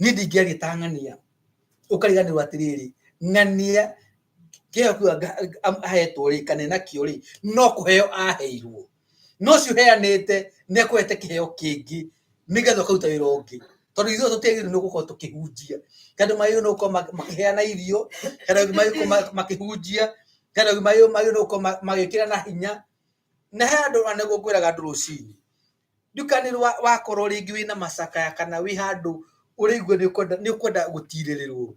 niä ndingä aria ta ng'ania å kariganä rwo atä rä rä ng'ania kä ahetwo rä kana nakä o rä no kå heo aheirwo no cio heanä te nä ekå hete kä heo kä ngä nä getha å karuta wä ra å ngä tondå ithuä tå tiagä rwo nä gå korwo tå kä hunjia kana maä no gå korwo makä heana irio kana maä makä hunjia kana maä no gå korwo magä kä ra na hinya na he andå anä gå kwä raga andå rå cinä ndukanä rwo wakorwo rä ngä wä na macakaya kana wä handå å rä igua nä å kwenda gå tirä rä rwo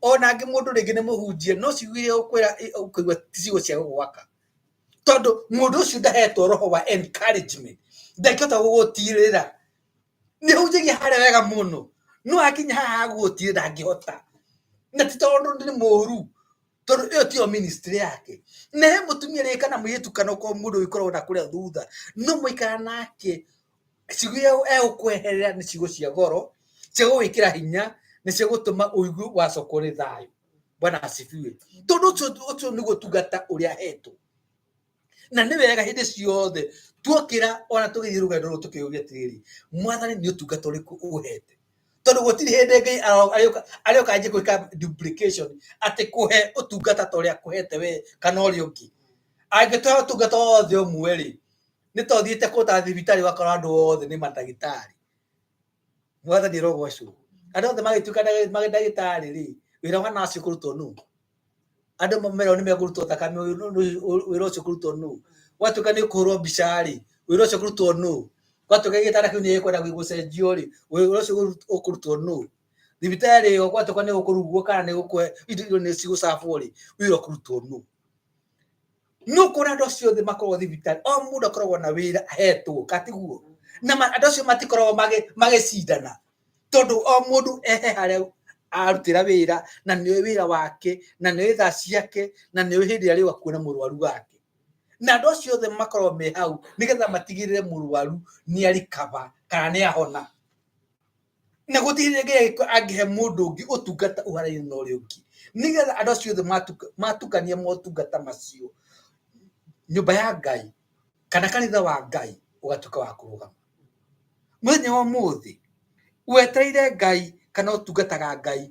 ona ngä må ndå rä ngä nä må hunjie no ciguire å kwä ra å kaigua ticigo cia gå gwaka tondå må ndå å cio ndahetwo roho wa encouragement ndangĩhota gå gå tirä ra nä hunjagia harä wega må no no akinya haha gå gå tirä ndangĩhota na ti tondå nä må ru tondå ä yo tiyo ministry yake na he må tumia rä kana må irä tu kana å korwo må ndå å koragwo na kå rä a thutha no må ikara nake cigo egå kweherera nä cigo cia goro cia gå gwä kä ra hinya nä cia gå tå ma å igu wacokwo nä thayå Bwana asifiwe tondå å cio nä gå tungata å rä a hetwo na nä wega hä ndä ciothe tuokä ra ona tå gä thiä rå gendo rå tå kä å ria atä rä rä mwathani nä å tungata å rä kå å hete tondå gå tirä hä ndä Ngai arä oka anjä gwä ka duplication atä kå he å tungata ta å rä a kå hete we kana å rä å ngä angä tå he å tungata wothe å mwe rä nä tothiä te kå ta thibitarä wakorwo andå othe nä mandagä tarä mwathani rogocwo andå othe magä tuĩka mandagä tarä rä wä ra wana acio kå rutwo nå andå merwo nä megå rutwo thakame wä ra å cio kå rutwo nå gwatuä ka nä å kå hå rwo mbica rä wä ra å cio kå rutwo nå gwatuä ka gä tanda kä u nä kwenda gå cenjio rä wä ra å cio å kå rutwo nå thibitarä ä yo gwatuä ka nä gå kå rugwo kana nä gå kå indo nä cigå cabwo rä wä ra å kå rutwo nå no kå na andå acio othe makorwo thibitarä o må ndå akoragwo na wä ra ahetwo katiguo na andå acio matikoragwo magä cindana tondå o må ndå ehe harä a arutä ra wä ra na nä oä wä ra wake na nä oä thaa ciake na nä oä hä ndä ä rä a rä kuona må rwaru wake na andå acio othe makorwo me hau nä getha matigä rä re må rwaru nä arikaba kana nä ahona na gå tirä rä angä he må ndå å ngä å tungata å haraine na å rä å ngä nä getha andå acio othe matukania motungata macio nyå ya Ngai kana kanitha wa Ngai å gatuä ka wa kå rå gama må thenya wa må thä wetereire Ngai kana å tungataga Ngai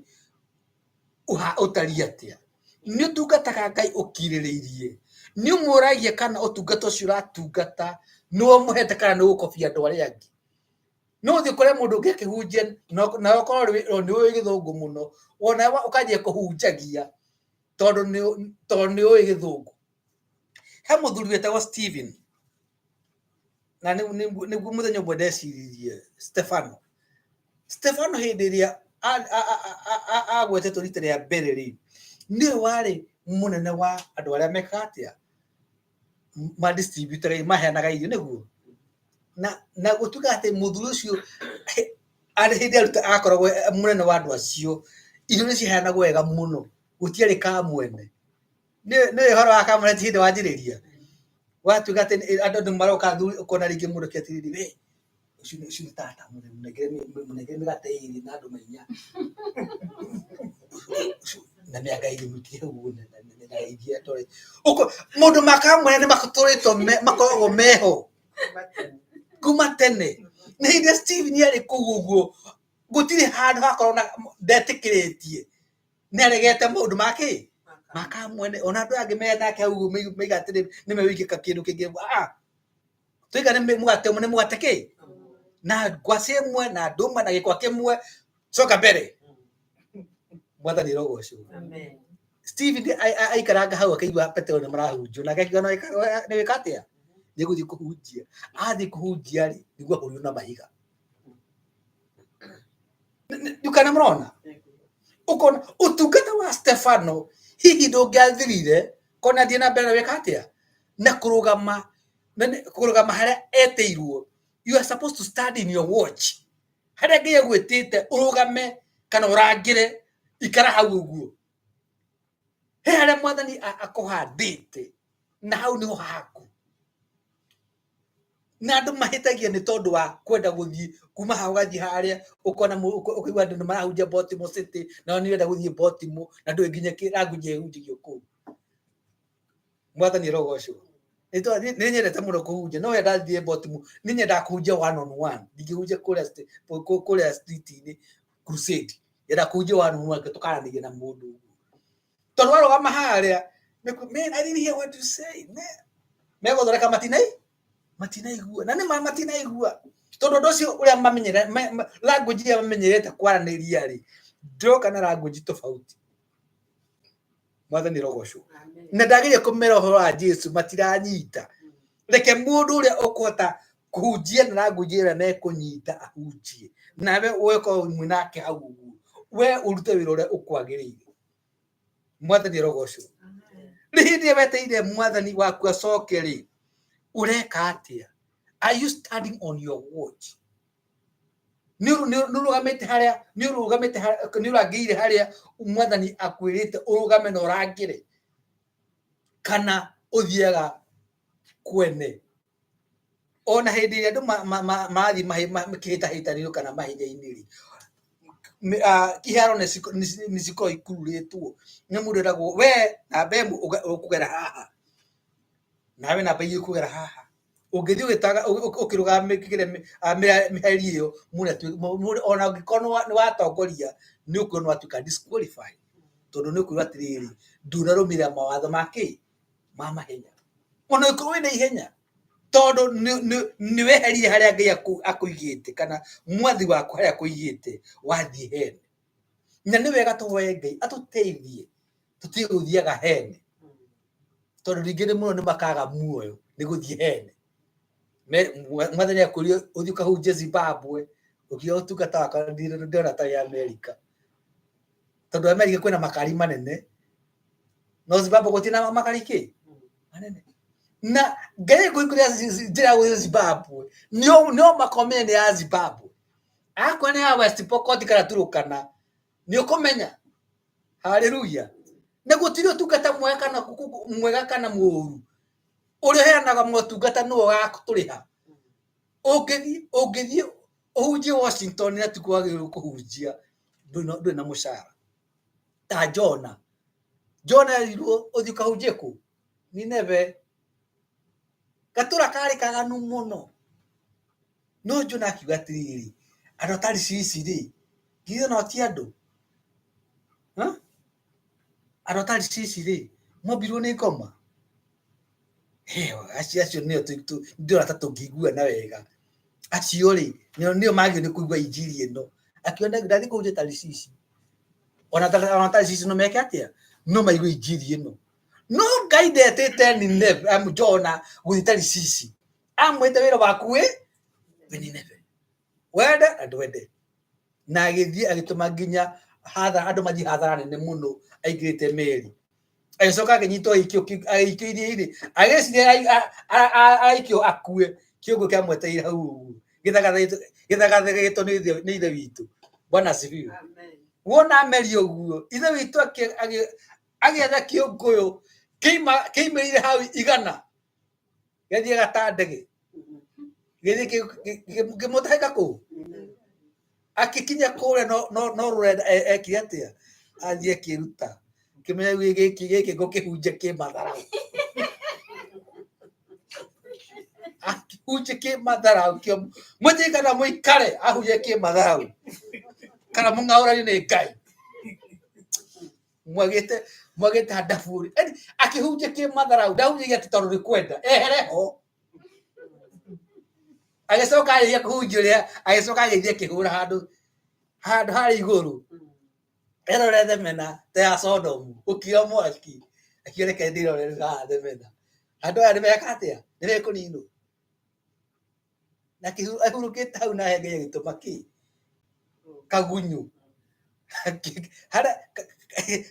å tariä atä a nä å tungataga Ngai å kirä rä irie nä å må ragia kana å tungata å cio ũratungata nä wo må hete kana nä gå kobia andå arä a angä no thiä kå rä a må ndå å ngä akä hunjia nawe korwo nä å gä thå ngå må no wona å kanjia kå hunjagia tondå nä å gä thå ngå he muthuri wetagwo Steven na nĩ mũthenya ũmwe ndeciririe Stefano hĩndĩ ĩrĩa agwetetwo rita rĩa mbere rĩ nĩwe warĩ mũnene wa andũ arĩa mekaga atĩa ma distributor maheanaga irio nĩguo na gũtuĩka atĩ mũthuri ũcio arĩ hĩndĩ aruta akoragwo mũnene wa andũ acio irio nĩ ciheanagwo wega mũno gũtiarĩ kamwene nĩ ũhoro wa kamwene ti hĩndĩ wanjĩrĩria watuĩka atĩ andũ nĩ maroka ũkona rĩngĩ mũndũ kĩatirĩri we ũcio nĩ tata mũnegere mĩgate ĩrĩ na andũ mainya na mĩaka ĩrĩ mũtihe ũguo na iria tore mũndũ makamwene nĩ makoragwo meho kuma tene nĩ hĩndĩ Steve nĩ arĩ kũu ũguo gũtirĩ handũ hakorwo na ndetĩkĩrĩtie nĩ aregete maũndũ make makamwene ona andũ angĩ menake hau meiga atĩrĩ nĩ mewĩkĩka kĩndũ kĩngĩ tũiga nĩ mũgate ũmwe nĩ mũgate kĩ na ngwacĩ ĩmwe na ndũma na gĩkwa kĩmwe coka mbere mwathani rogocwo Steve aikaranga hau akaigua Petero nĩ marahunjio nake akiuga nĩ wĩka atĩa nĩ gũthiĩ kũhunjia athiĩ kũhunjia rĩ nĩguo ahũrio na mahiga ndukana mũrona ũkona ũtungata wa Stefano hihi ndũngĩathirire kona thiĩ na mbere na wĩka atĩa na kũrũgama harĩa etĩirwo you are supposed to stand in your watch harĩa Ngai agwĩtĩte ũrũgame kana ũrangĩre ikara hau ũguo he harĩa mwathani akũhandĩte na hau nĩho haku na andũ mahĩtagia nĩ tondũ wa kwenda gũthiĩ kuma hau gathiĩ harĩa ũkona ũkĩigua andũ nĩ marahunjia Baltimore City na nĩ wenda gũthiĩ Baltimore na ndũĩ nginya kĩrangu hunjigio kũu mwathani rogocwo nĩ nyendete mũno kũhunjia no wenda thiĩ Baltimore nĩ nyendaga kũhunjia 1-on-1 ndingĩhunjia kũrĩa street-inĩ crusade yenda kũhunjia 1-on-1 tũkaranĩria na mũndũ tondũ warũgama harĩa man I didn't hear what you say megũthondeka matinaigua na nĩ matinaigua tondũ ũndũ ũcio ũrĩa mamenyere language iria mamenyerete kwaranĩria rĩ ndoka na language tofauti mwathani rogocwo na ndagĩrĩire kũmera ũhoro wa Jesu matiranyita reke mũndũ ũrĩa ũkũhota kũhunjia na language ĩrĩa mekũnyita ahunjie nawe ũkorwo mwĩnake hau ũguo we ũrute wĩra ũrĩa ũkwagĩrĩire mwathani rogocwo rĩ hĩndĩ ĩrĩa weteire mwathani waku acoke rĩ ureka atĩa are you standing on your watch nĩ ũrangĩire harĩa mwathani akwĩrĩte ũrũgame na ũrangĩre kana ũthiaga kwene ona hĩndĩ ĩrĩa andũ mathiĩ makĩhĩtahĩtanĩrio kana mahenya-inĩ rĩ iharo nĩ cikorwo ikururĩtwo nĩ mũndũ eragwo we namba ĩmwe ũkũgera haha nawe namba igĩrĩ ũkũgera haha ũngĩthiĩ ũgĩtaga ũkĩrũgama mĩhari ĩyo ona ũngĩkorwo nĩ watongoria nĩ ũkwĩrwo nĩ watuĩka disqualified tondũ nĩ ũkwĩrwo atĩrĩrĩ ndũnarũmĩrĩra mawatho ma mahenya ona ũngĩkorwo wĩna ihenya tondũ nĩ weherire harĩa Ngai akũigĩte kana mwathi waku harĩa akũigĩte wathiĩ hene na nĩ wega tũhoe Ngai atũteithie tũtige gũthiaga hene tondũ rĩngĩ mũno nĩ makaga muoyo nĩ gũthiĩ hene mwathani akũria ũthiĩ ũkahunjia Zimbabwe ũkĩoya ũtungata wakwa ndĩrona ta ya Amerika tondũ Amerika kwĩna makari manene no Zimbabwe gũtirĩ na makari manene na Ngai kũrĩa njĩra gũthiĩ Zimbabwe nĩo makomenya nĩ ya Zimbabwe akwa nĩ ya West Pokot kana Turkana nĩ ũkũmenya haleluya na gũtirĩ ũtungata mwega kana mũũru ũrĩa ũheanaga motungata nĩwe gagũtũrĩha ũngĩthiĩ ũhunjie Washington na tikwagĩrĩirwo kũhunjia ndũrĩ na mũcara ta Jona erirwo ũthiĩ ũkahunjie kũ Nineve gatũra karĩ kaganu mũno no Jona akiuga atĩrĩrĩ andũ a Tarishishi rĩ githĩ no ti andũ andũ a Tarishishi rĩ mombirwo nĩ ngoma acio nĩo ndĩrona ta tũngĩiguana wega acio rĩ nĩo magĩrĩirwo nĩ kũigua injiri ĩno akiona ndathiĩ kũhunjia Tarishishi ona Tarishishi no meke atĩa no maigue injiri ĩno no Ngai ndetete Nineve Jona guthitari cici amwite wira waku we Nineve wenda and wende na agithie agituma nginya hadha andu mathi hathara nene muno aigirite meri agicoka aginyitwo aikio iria agecire aikio akue kiungo kia mweteire hau githagathe gito ni ithe witu. Bwana asifiwe. Wona meri uguo ithe witu agietha kiunguyu kiimerire hau igana gathie gatandege gimutahika ku akikinya kure no rurenda ekire atia athie kiruta kimenya giki ngukihunje ki matharau akihunje ki matharau kio muthi kana muikare ahunje ki matharau kana mungaurani ni Ngai mwagite handaburi akihunje ki matharau ndahunje ati tondu rikwenda ehereho agicoka agia kuhunjia agicoka agithie kihura handu hari iguru erore themena te ya Sodomu ukio mwaki akireke ndirore ga themena andu aya nimeka atia nimekunino na ahurukite hau na henge gituma ki kagunyu hara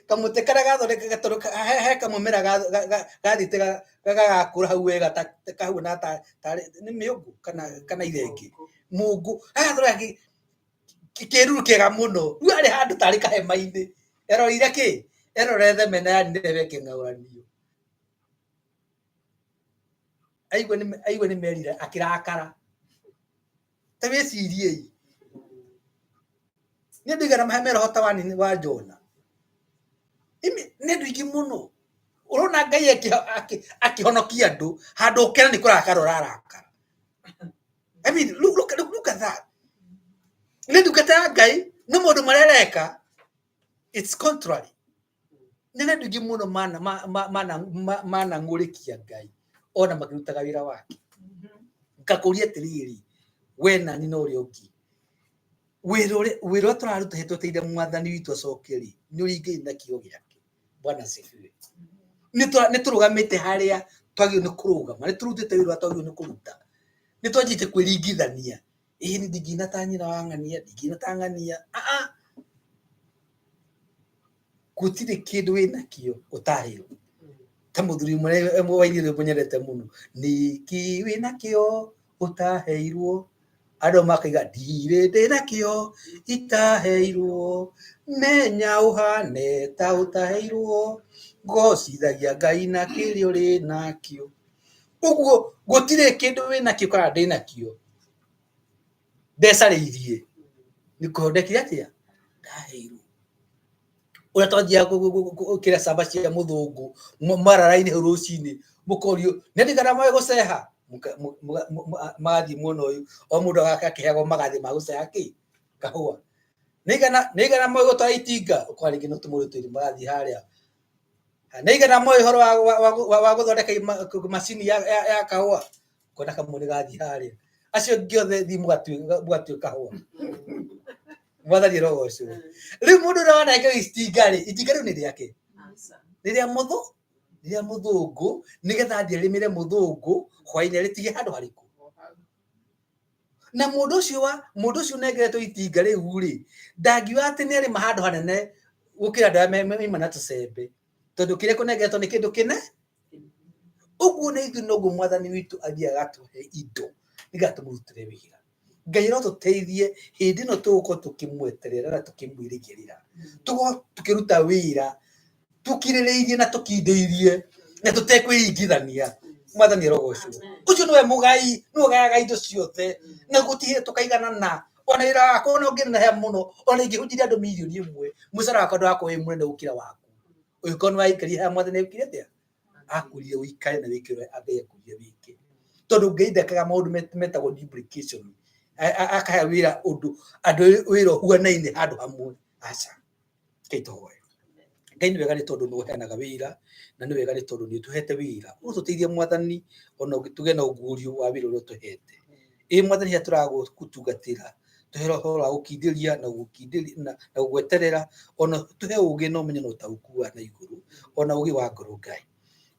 kamuti kara gathondeka gatoroka he kamumera gathite gagakura hau wega kahuna tari ni miungu kana irenge mungu athora kiruru kega muno riu ari handu tari kahema-ini erorire ki erore themena ya Nineve king'auranio aigua ni merire akirakara ta wicirie ni ndigana mahemero hota wa Jona ni ndu ingi muno urona Ngai akihonokia andu handu ukena ni kurakara urarakara. I mean look at that. Ni ndukata Ngai no mundu marereka it's contrary. Ni ndu ingi muno mana ngurikia Ngai ona makirutaga wira wake ngakuria tiriri wena ni no ri ungi wiro turaruta hetwo teire mwathani witu acokeri ni uringi na kio giake. Bwana asifiwe. Ni turugamite haria twagio ni kurugama ni turutite wira twagio ni kuruta ni twajite kwiringithania ni ndigina ta nyina wang'ania ndigina ta ng'ania gutire kindu wina kio utahiro ta muthuri mwe wainire munyerete muno niki wina kio utaheirwo andu makaiga ndire ndina kio itaheirwo menya uhane ta utaheirwo ngocithagia Ngai na kirio ri nakio uguo gutire kindu wina kio kana ndina kio ndecariirie ni kuhondekire atia ndaheirwo uria twanjia kira samba cia muthungu mararaini rucini mukorio ni ndigana mwe guceha magathi muno uyu o mundu akakiheagwo magathi ma guceha ki kahua nigana mwe gutwara itinga ukwarigi no tumuri twiri magathi haria nigana mwe horo wa guthondeka macini ya kahua kona kamuni gathi haria acio giothe thi mugatwi kahua mwathani roho ucio riu mundu uraona itinga riu ni riake ni ria muthungu nigetha ndirimire muthungu hwaini ritige handu hariku na mundu ucio negeretwo itinga riu ri ndangiwa ati ni ari mahandu hanene gukira nda mana tucembe tondu kire kunegeretwo ni kindu kine uguo ni ithu noguo mwathani witu athiaga atuhe indo nigatumurutire wira. Ngai no tuteithie hindi no tuguko tukimweterera na tukimwirigirira tukiruta wira tukiririirie na tukindeirie na tutekwiringithania. Mwathani roho ucio niwe mugai nugayaga indo ciothe na gutihe tukaiganana ona ira wako no ngina he muno ona ingihunjiria andu milioni imwe mucara wako ndo wako wi munene gukira waku uyu kono waikari ha mwathani wikire atia akurire uikare na wikire Ngai akurire wike tondu Ngai ndekaga maundu metagwo duplication akaya wira undu andu wira huanaine handu hamwe aca keitohoe Ngai ni wega ni tondu no heanaga wira na ni wega ni tondu ni tuhete wira ututeithie mwathani ona tuge na ugurio wa wira uria tuhete mwathani aturago kutungatira tuhero hora ukindiria na gukindiria na gweterera ona tuhe ugi no menye no taukua na iguru ona ugi wa ngoro Ngai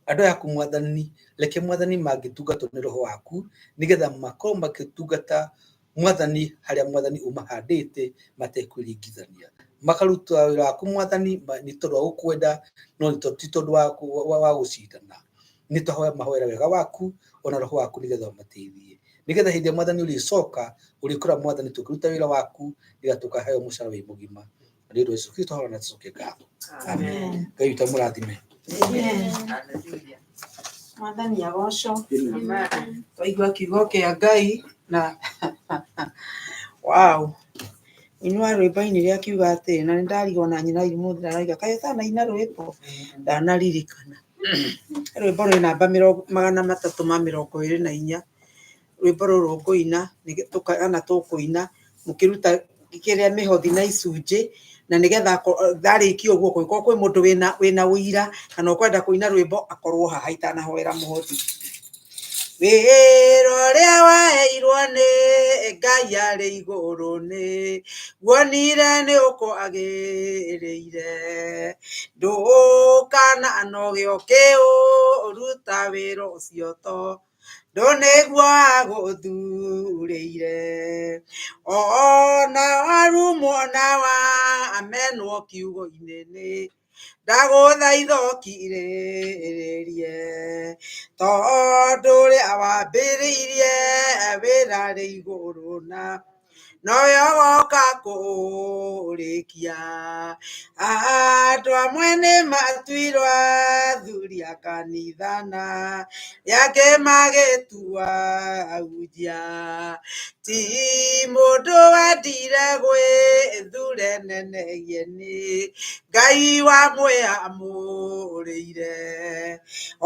andå yaku mwathani reke mwathani mangĩtungatwo nĩ roho waku nĩgetha makorwo makĩtungata mwathani harĩa mwathani ũmahandĩte matekwĩringithania makaruta wĩra waku mwathani nĩ tondũ wa gũkwenda no ti tondũ wa gũcindana nĩ mahoera wega waku ona roho waku nĩgetha ũmateithie nĩgetha hĩndĩ ĩrĩa mwathani ũrĩcoka ũrĩkora mwathani tũkĩruta wĩra waku nĩgetha tũkaheo mũcara wĩ mũgima nĩ ũndũ wa Yesu Kristo horo na tũcokie ngatho amen Ngai witũ mũrathime Mwathani agocwo twaigua kiugo kĩa Ngai na wow inua rwĩmbo-inĩ rĩa kiuga atĩ na nĩndarigwo na nyina irimũ ndaraiga kaĩ ũtanaina rwĩmbo ndanaririkana rwĩmbo rwĩ namba 324 rwĩmbo rũrũ ngũina kana tũkũina mũkĩruta kĩrĩa mĩhothi na icunjĩ na nĩgetha tharĩkia ũguo kũngĩkorwo kwĩ mũndũ wĩna ũira kana ũkwenda kũina rwĩmbo akorwo haha itanahoera mũhothi wĩra ũrĩa waheirwo nĩ Ngai arĩ igũrũ nĩ guonire nĩ ũkwagĩrĩire ndũkananoge ũkĩũruta wĩra ũcio tondũ nĩguo agũthurĩire ona warumwo na wamenwo kiugo-inĩ nĩ ndagũthaitha ũkirĩrĩrie tondũ ũrĩa wambĩrĩirie wĩra arĩ igũrũ na nowe ũgoka kũũrĩkia andũ amwe nĩmatuirwo athuri a kanitha na angĩ magĩtua ahunjia ti mũndũ wendire gwĩthure nenegie nĩ Ngai wamwĩamũrĩire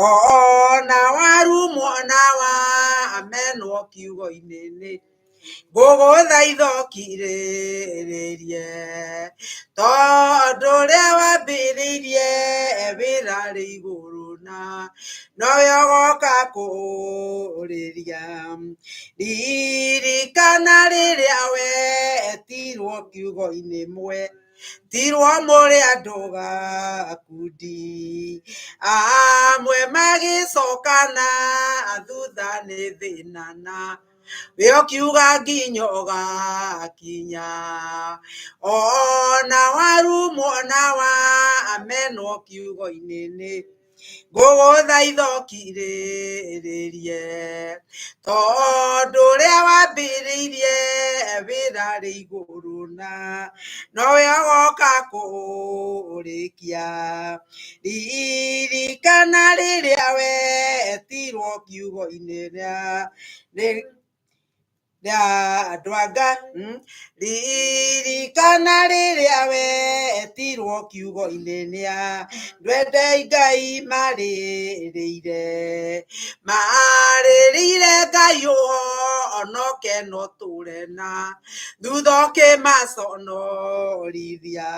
ona warumwo na wamenwo kiugo-inĩ nĩ ngũgũthaitha ũkirĩrĩrie tondũ ũrĩa wambĩrĩirie wĩra arĩ igũrũ na nowe ũgoka kũũrĩria ririkana rĩrĩa wetirwo kiugo-inĩ tirwo mũrĩ andũ gakundi amwe magĩcokana thutha nĩ thĩna na we ũkiuga nginya ũgakinya ona warumwo na wamenwo kiugo-inĩ nĩ ngũgũthaitha ũkirĩrĩrie tondũ ũrĩa wambĩrĩirie wĩra arĩ igũrũ na nowe ũgoka kũũrĩkia ririkana rĩrĩa wetirwo kiugo-inĩ andũ anga ririkana rĩrĩa wetirwo kiugo-inĩ nĩ andũ endei Ngai marĩrĩire Ngai ũhonoke no tũre na thutha ũkĩmaconorithia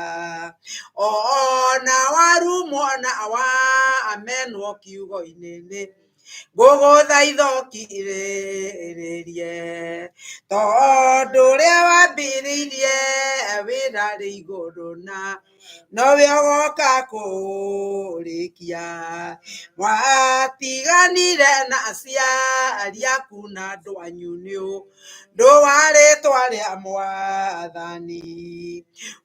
ona warumwo na wamenwo kiugo-inĩ nĩ ngũgũthaitha ũkirĩrĩrie tondũ ũrĩa wambĩrĩirie wĩra arĩ igũrũ na nowe ũgoka kũũrĩkia mwatiganire na aciari aku na andũ anyu nĩ ũndũ wa rĩtwa rĩa Mwathani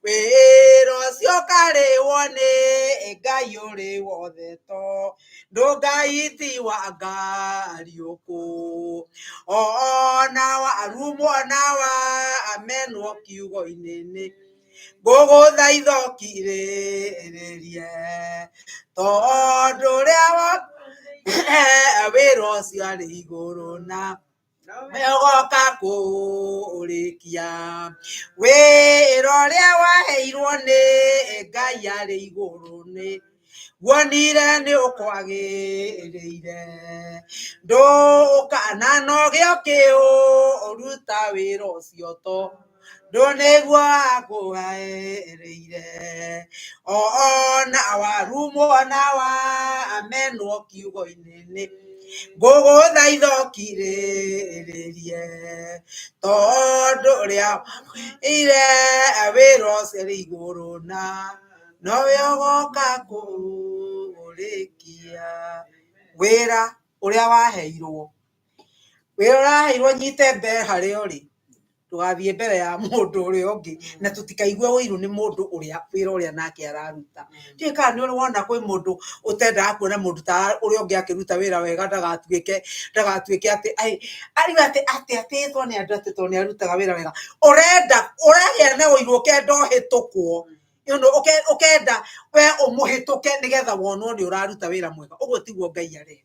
wĩra ũcio ũkarĩhwo nĩ Ngai ũrĩ wothe tondũ Ngai ti wa ngariũkũ ona warumwo na wamenwo kiugo-inĩ nĩ ngũgũthaitha ũkirĩrĩrie tondũ ũrĩa wĩra ũcio arĩ igũrũ na ũgoka kũũrĩkia wĩra ũrĩa waheirwo nĩ Ngai arĩ igũrũ nĩ guonire nĩ ũkwagĩrĩire ndũkananoge ũkĩũruta wĩra ũcio tondũ nĩguo agũgaĩrĩire ona warumwo na wamenwo kiugo-inĩ nĩ ngũgũthaitha ũkirĩrĩrie tondũ ũrĩa wambĩrĩirie wĩra ũcio arĩ igũrũ na nowe ũgoka kũũrĩkia wira uria waheirwo wira uraheirwo nyite mbere haria uri tugathie mbere ya mundu uria ungi na tutikaigue wiru ni mundu uria wira uria nake araruta tika ni uri wona kwi mundu utenda kuona mundu ta uria ungi akiruta wira wega ndagatuike ati ari ati to ni andu to ni arutaga wira wega urenda uragia na wiru ukenda uhitukwo ukenda we umuhituke nigetha wonwo ni uraruta wira mwega uguo tiguo Ngai arenda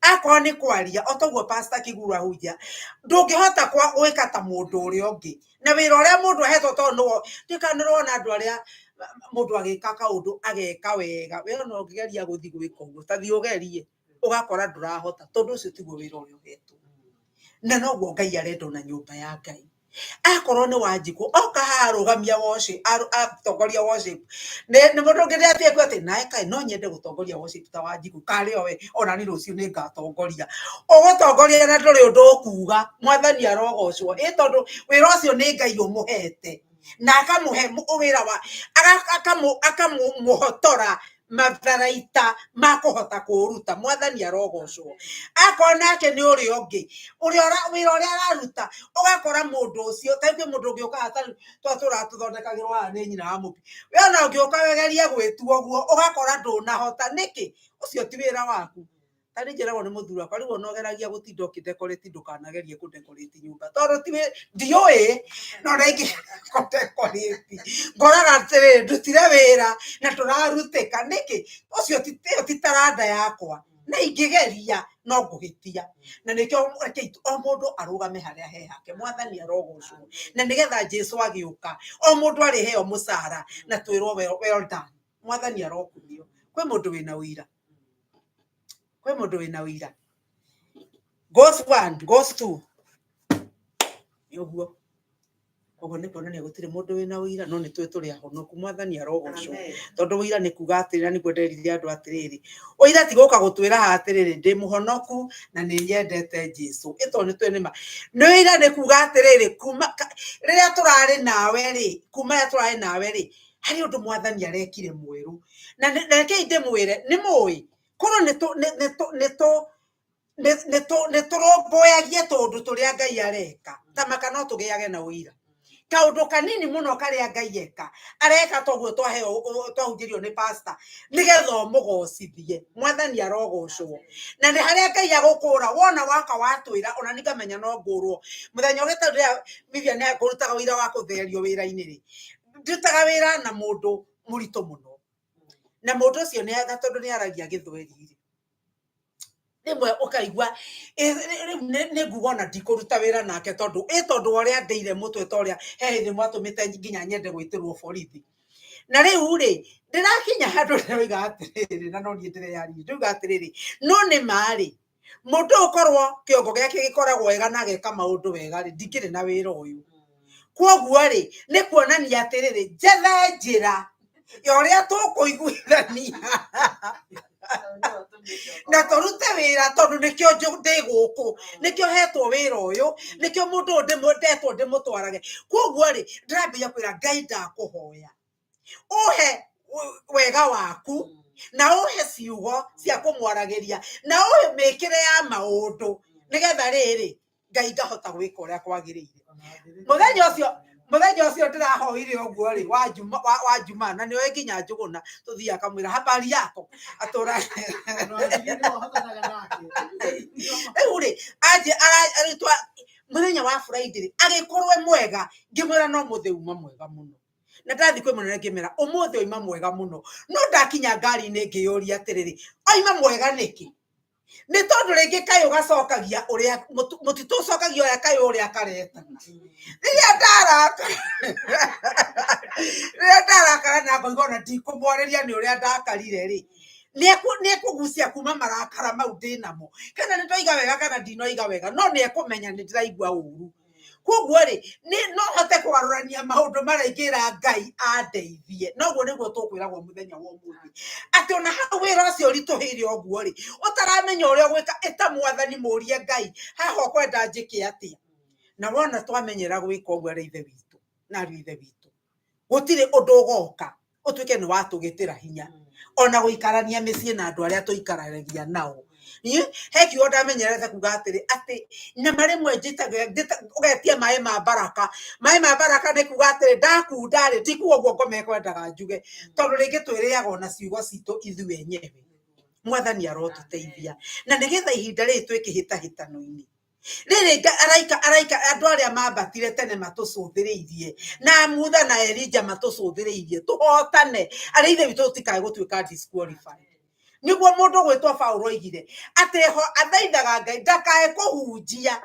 akwa ni kwaria otoguo pastor Kiguru ahunjia ndungihota kwa gwika ta mundu uria ungi na wira uria mundu ahetwo to no ndikanirona andu aria mundu agika kaundu ageka wega we no ngigeria guthi gwika uguo tathi ugerie ugakora ndurahota tondu ucio tiguo wira uria uhetwo na noguo Ngai arenda na nyumba ya Ngai akorwo ni Wanjiku oka harugamia worship atongoria worship ni mundu ngire ati ati nae kai no nyende gutongoria worship ta Wanjiku kari owe ona ni rucio ni ngatongoria ugutongoria na nduri undu ukuga mwathani arogocwo tondu wira ucio ni Ngai umuhete na akamuhe wira wa akamuhotora matharaita makuhota kuruta mwathani arogocwo akona ake ni uri ungi uri wira uria araruta ugakora mundu ucio taike mundu ungi ukahata twatura tuthondekagirwa ni nyina wa mupi we ona ungi ukawegeria gwitwo guo ugakora ndunahota niki ucio ti wira waku tani njiragwo ni muthuri akwa riu onogeragia gutinda ukidekoreti ndukanagerie kudekoreti nyumba tondu ti ndioi no regi kudekoreti ngoraga atiri ndutire wira na turaruteka niki ucio ti taranda yakwa na ingigeria no nguhitia na nikio o mundu arugame haria he hake mwathani arogocwo na nigetha Jesu agiuka o mundu ari heo musara na twirwo well done mwathani arokumio kwi mundu wina wira kwe mundu wina wira goes 1 goes 2 yoguo ogo ni kuonania gutire mundu wina wira no ni twe turi ahonoku mwathani arogocwo tondu wira ni kuga atirira ni kwenderia andu atiriri oira ti guka gutwira atiriri ndi muhonoku na ni nyendete Jesu ito ni twe nima no wira ni kuga atiriri kuma riria turari nawe ri kuma turari nawe ri hari undu mwathani arekire mweru na reke inde mwire ni mui kono neturomboyagie tondu turia Ngai areka tamaka no tugiage na wira kaundu kanini muno karia Ngai eka areka toguo twahunjirio ni pastor nigetha umugocithie mwathani arogocwo na ni haria Ngai agukura wona waka watwira ona nikamenya no ngurwo muthenya ugitaria Vivian ni akurutaga wira wa kutherio wira-ini ri ndutaga wira na mundu murito muno na mundu ucio ni aga tondu ni aragia githweri rimwe ukaigua ni ngugona ndikuruta wira nake tondu uria ndeire mutwe toria he thi mwatumite nginya nyende gwitirwo borithi na riu ri ndirakinya handu ndoiga atiriri na no ndiendere yari ndoiga atiriri no ni mari mundu ukorwo kiongo giake gikoragwo wega na geka maundu wega ri ndikire na wira uyu kwoguo ri ni kuonania atiriri jetha njira yoria tukuiguithania na turute wira tondu nikio ndi guku nikio hetwo wira uyu nikio mundu ndimundetwo ndimutwarage kwoguo ri ndirambia kwira Ngai ndakuhoya uhe wega waku na uhe ciugo cia kumwaragiria na uhe mikire ya maundu nigetha riri Ngai ngahota gwika uria kwagirire muthenya ucio ndirahoire oguo ri wa juma na niwe nginya njuguna tuthia kamwira habari yako atura uri aje aritwa muthenya wa Friday agikorwe mwega ngimwira no mutheuma mwega muno na ndathi kwi munene ngimira umuthe oima mwega muno no ndakinya ngari ni ngiyuria atiriri oima mwega niki ni tondu ringi kayo gacokagia uria mutitu cokagia uria kayo uria kareta riria ndarakara na ngoigona ndikumwariria ni uria ndakarire ri ni ekugucia kuma marakara mau ndinamo kana ni toiga wega kana ndinoiga wega no ni ekumenya ni ndiraigua uru kwoguo ri ni no hote kwarurania maundu maraingira Ngai andeithie noguo niguo tukwiragwo muthenya wa umuthi ati ona hau wira ucio rituhire oguo ri utaramenya uria gwika eta mwathani murie Ngai haha kwenda njike atia na wona twamenyera gwika oguo ri ithe witu na ri ithe witu gutire undu ugoka utuike ni watugitira hinya ona guikarania micii na andu aria tuikaragia nao he kiugo ndamenyerete kuga atĩ nyama rĩmwe ũgetia maĩ ma baraka nĩ kuga atĩrĩ ndakunda-rĩ ti kuga ũguo ngomekwendaga njuge tondũ rĩngĩ twĩrĩaga ona ciugo citũ ithuĩ enyewe. Mwathani arotũteithia na nĩgetha ihinda rĩrĩ twĩkĩhĩtahĩtano-inĩ rĩrĩ araika andũ arĩa mambatire tene matũcũthĩrĩirie na Mutha na Elija matũcũthĩrĩirie tũhotane arĩa ithe witũ tũtikae gũtuĩka disqualified. Nĩguo mũndũ gwĩtwo Paulo oigire atĩ ho athaithaga Ngai ndakae kũhunjia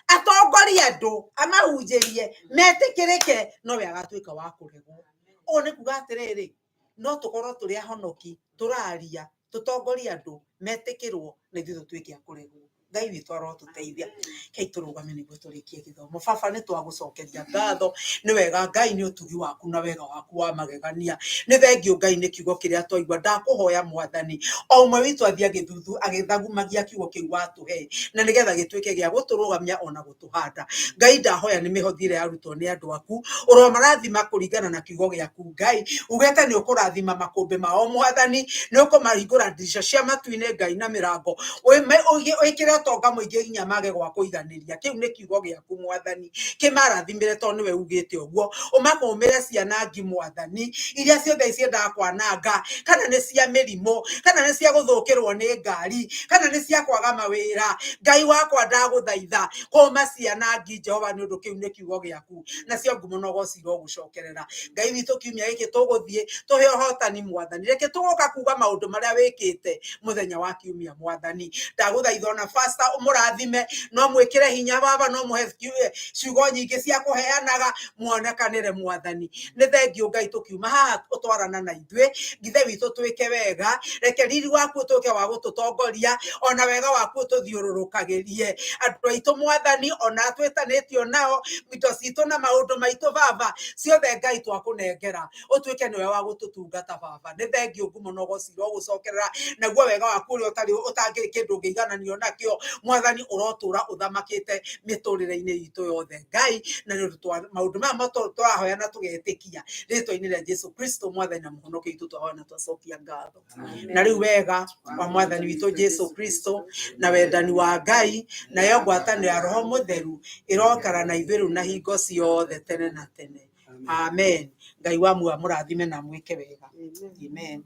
atongoria andũ amahunjĩrie metĩkĩrĩke nowe agatuĩka wa kũregwo. Ũũ nĩ kuga atĩrĩrĩ no tũkorwo tũrĩ ahonoki tũraria tũtongoria andũ metĩkĩrwo na ithuĩ tũtuĩke a kũregwo. Ngai witũ arotũteithia. Kei tũrũgame nĩguo tũrĩkie gĩthomo. Baba nĩ twagũcokeria ngatho nĩ wega Ngai nĩ ũtugi waku na wega waku wa magegania. Nĩ thengio Ngai nĩ kiugo kĩrĩa twaigua ndakũhoya Mwathani o ũmwe witũ athiĩ agĩthagumagia kiugo kĩu watũhe na nĩgetha gĩtuĩke gĩa gũtũrũgamia ona gũtũhanda. Ngai ndahoya nĩ mĩhothi ĩrĩa yarutwo nĩ andũ aku ũromarathima kũringana na kiugo gĩaku. Ngai ugete nĩ ũkũrathima makũmbĩ mao Mwathani nĩ ũkũmahingũra ndirica cia matu-inĩ Ngai na mĩrango wĩkĩre ũtonga mũingĩ nginya mage gwa kũiganĩria. Kĩu nĩ kiugo gĩaku Mwathani kĩmarathimĩre tondũ nĩwe ugĩte ũguo. Ũmakũmĩre ciana ngi Mwathani iria ciothe ciendaga kwananga kana nĩ cia mĩrimũ kana nĩ cia gũthũkĩrwo nĩ ngari kana nĩ cia kwaga mawĩra. Ngai wakwa ndagũthaitha kũma ciana ngi Jehova nĩ ũndũ kĩu nĩ kiugo gĩaku nacio ngumo no gocira ũgũcokerera. Ngai witũ kiumia gĩkĩ tũgũthiĩ tũhe ũhotani Mwathani. Reke tũgoka kuga maũndũ marĩa wĩkĩte mũthenya wa kiumia Mwathani. Ndagũthaitha ona pastor ũmũrathime no mwĩkĩre hinya Baba no mũhe ciugo nyingĩ cia kũheanaga muonekanĩre Mwathani. Nĩ thengio Ngai tũkiuma haha ũtwarana na ithuĩ ngithe witũ twĩke wega. Reke riri waku ũtuĩke wa gũtũtongoria ona wega waku ũtũthiũrũrũkagĩrie andũ aitũ Mwathani ona twĩtanĩtio nao indo citũ na maũndũ maitũ Baba ciothe Ngai twakũnengera ũtuĩke nĩwe wa gũtũtungata Baba. Nĩ thengio ngumo no gocira ũgũcokerera naguo wega waku ũrĩa ũtangĩ kĩndũ ũngĩigananio nakĩo Mwathani ũrotũra ũthamakĩte mĩtũrĩre-inĩ itũ yothe Ngai na nĩ ũndũ maũndũ maya tũrahoya na tũgetĩkia rĩtwa-inĩ rĩa Jesu Kristo Mwathani na mũhonokia witũ twahoya na twacokia ngatho. Na rĩu wega wa Mwathani witũ Jesu Kristo na wendani wa Ngai nayo ngwatanĩro ya Roho Mũtheru ĩrokara na ithuĩ rĩu na hingo ciothe tene na tene. Amen. Ngai wa muoyo amũrathime na mwĩke wega. Amen.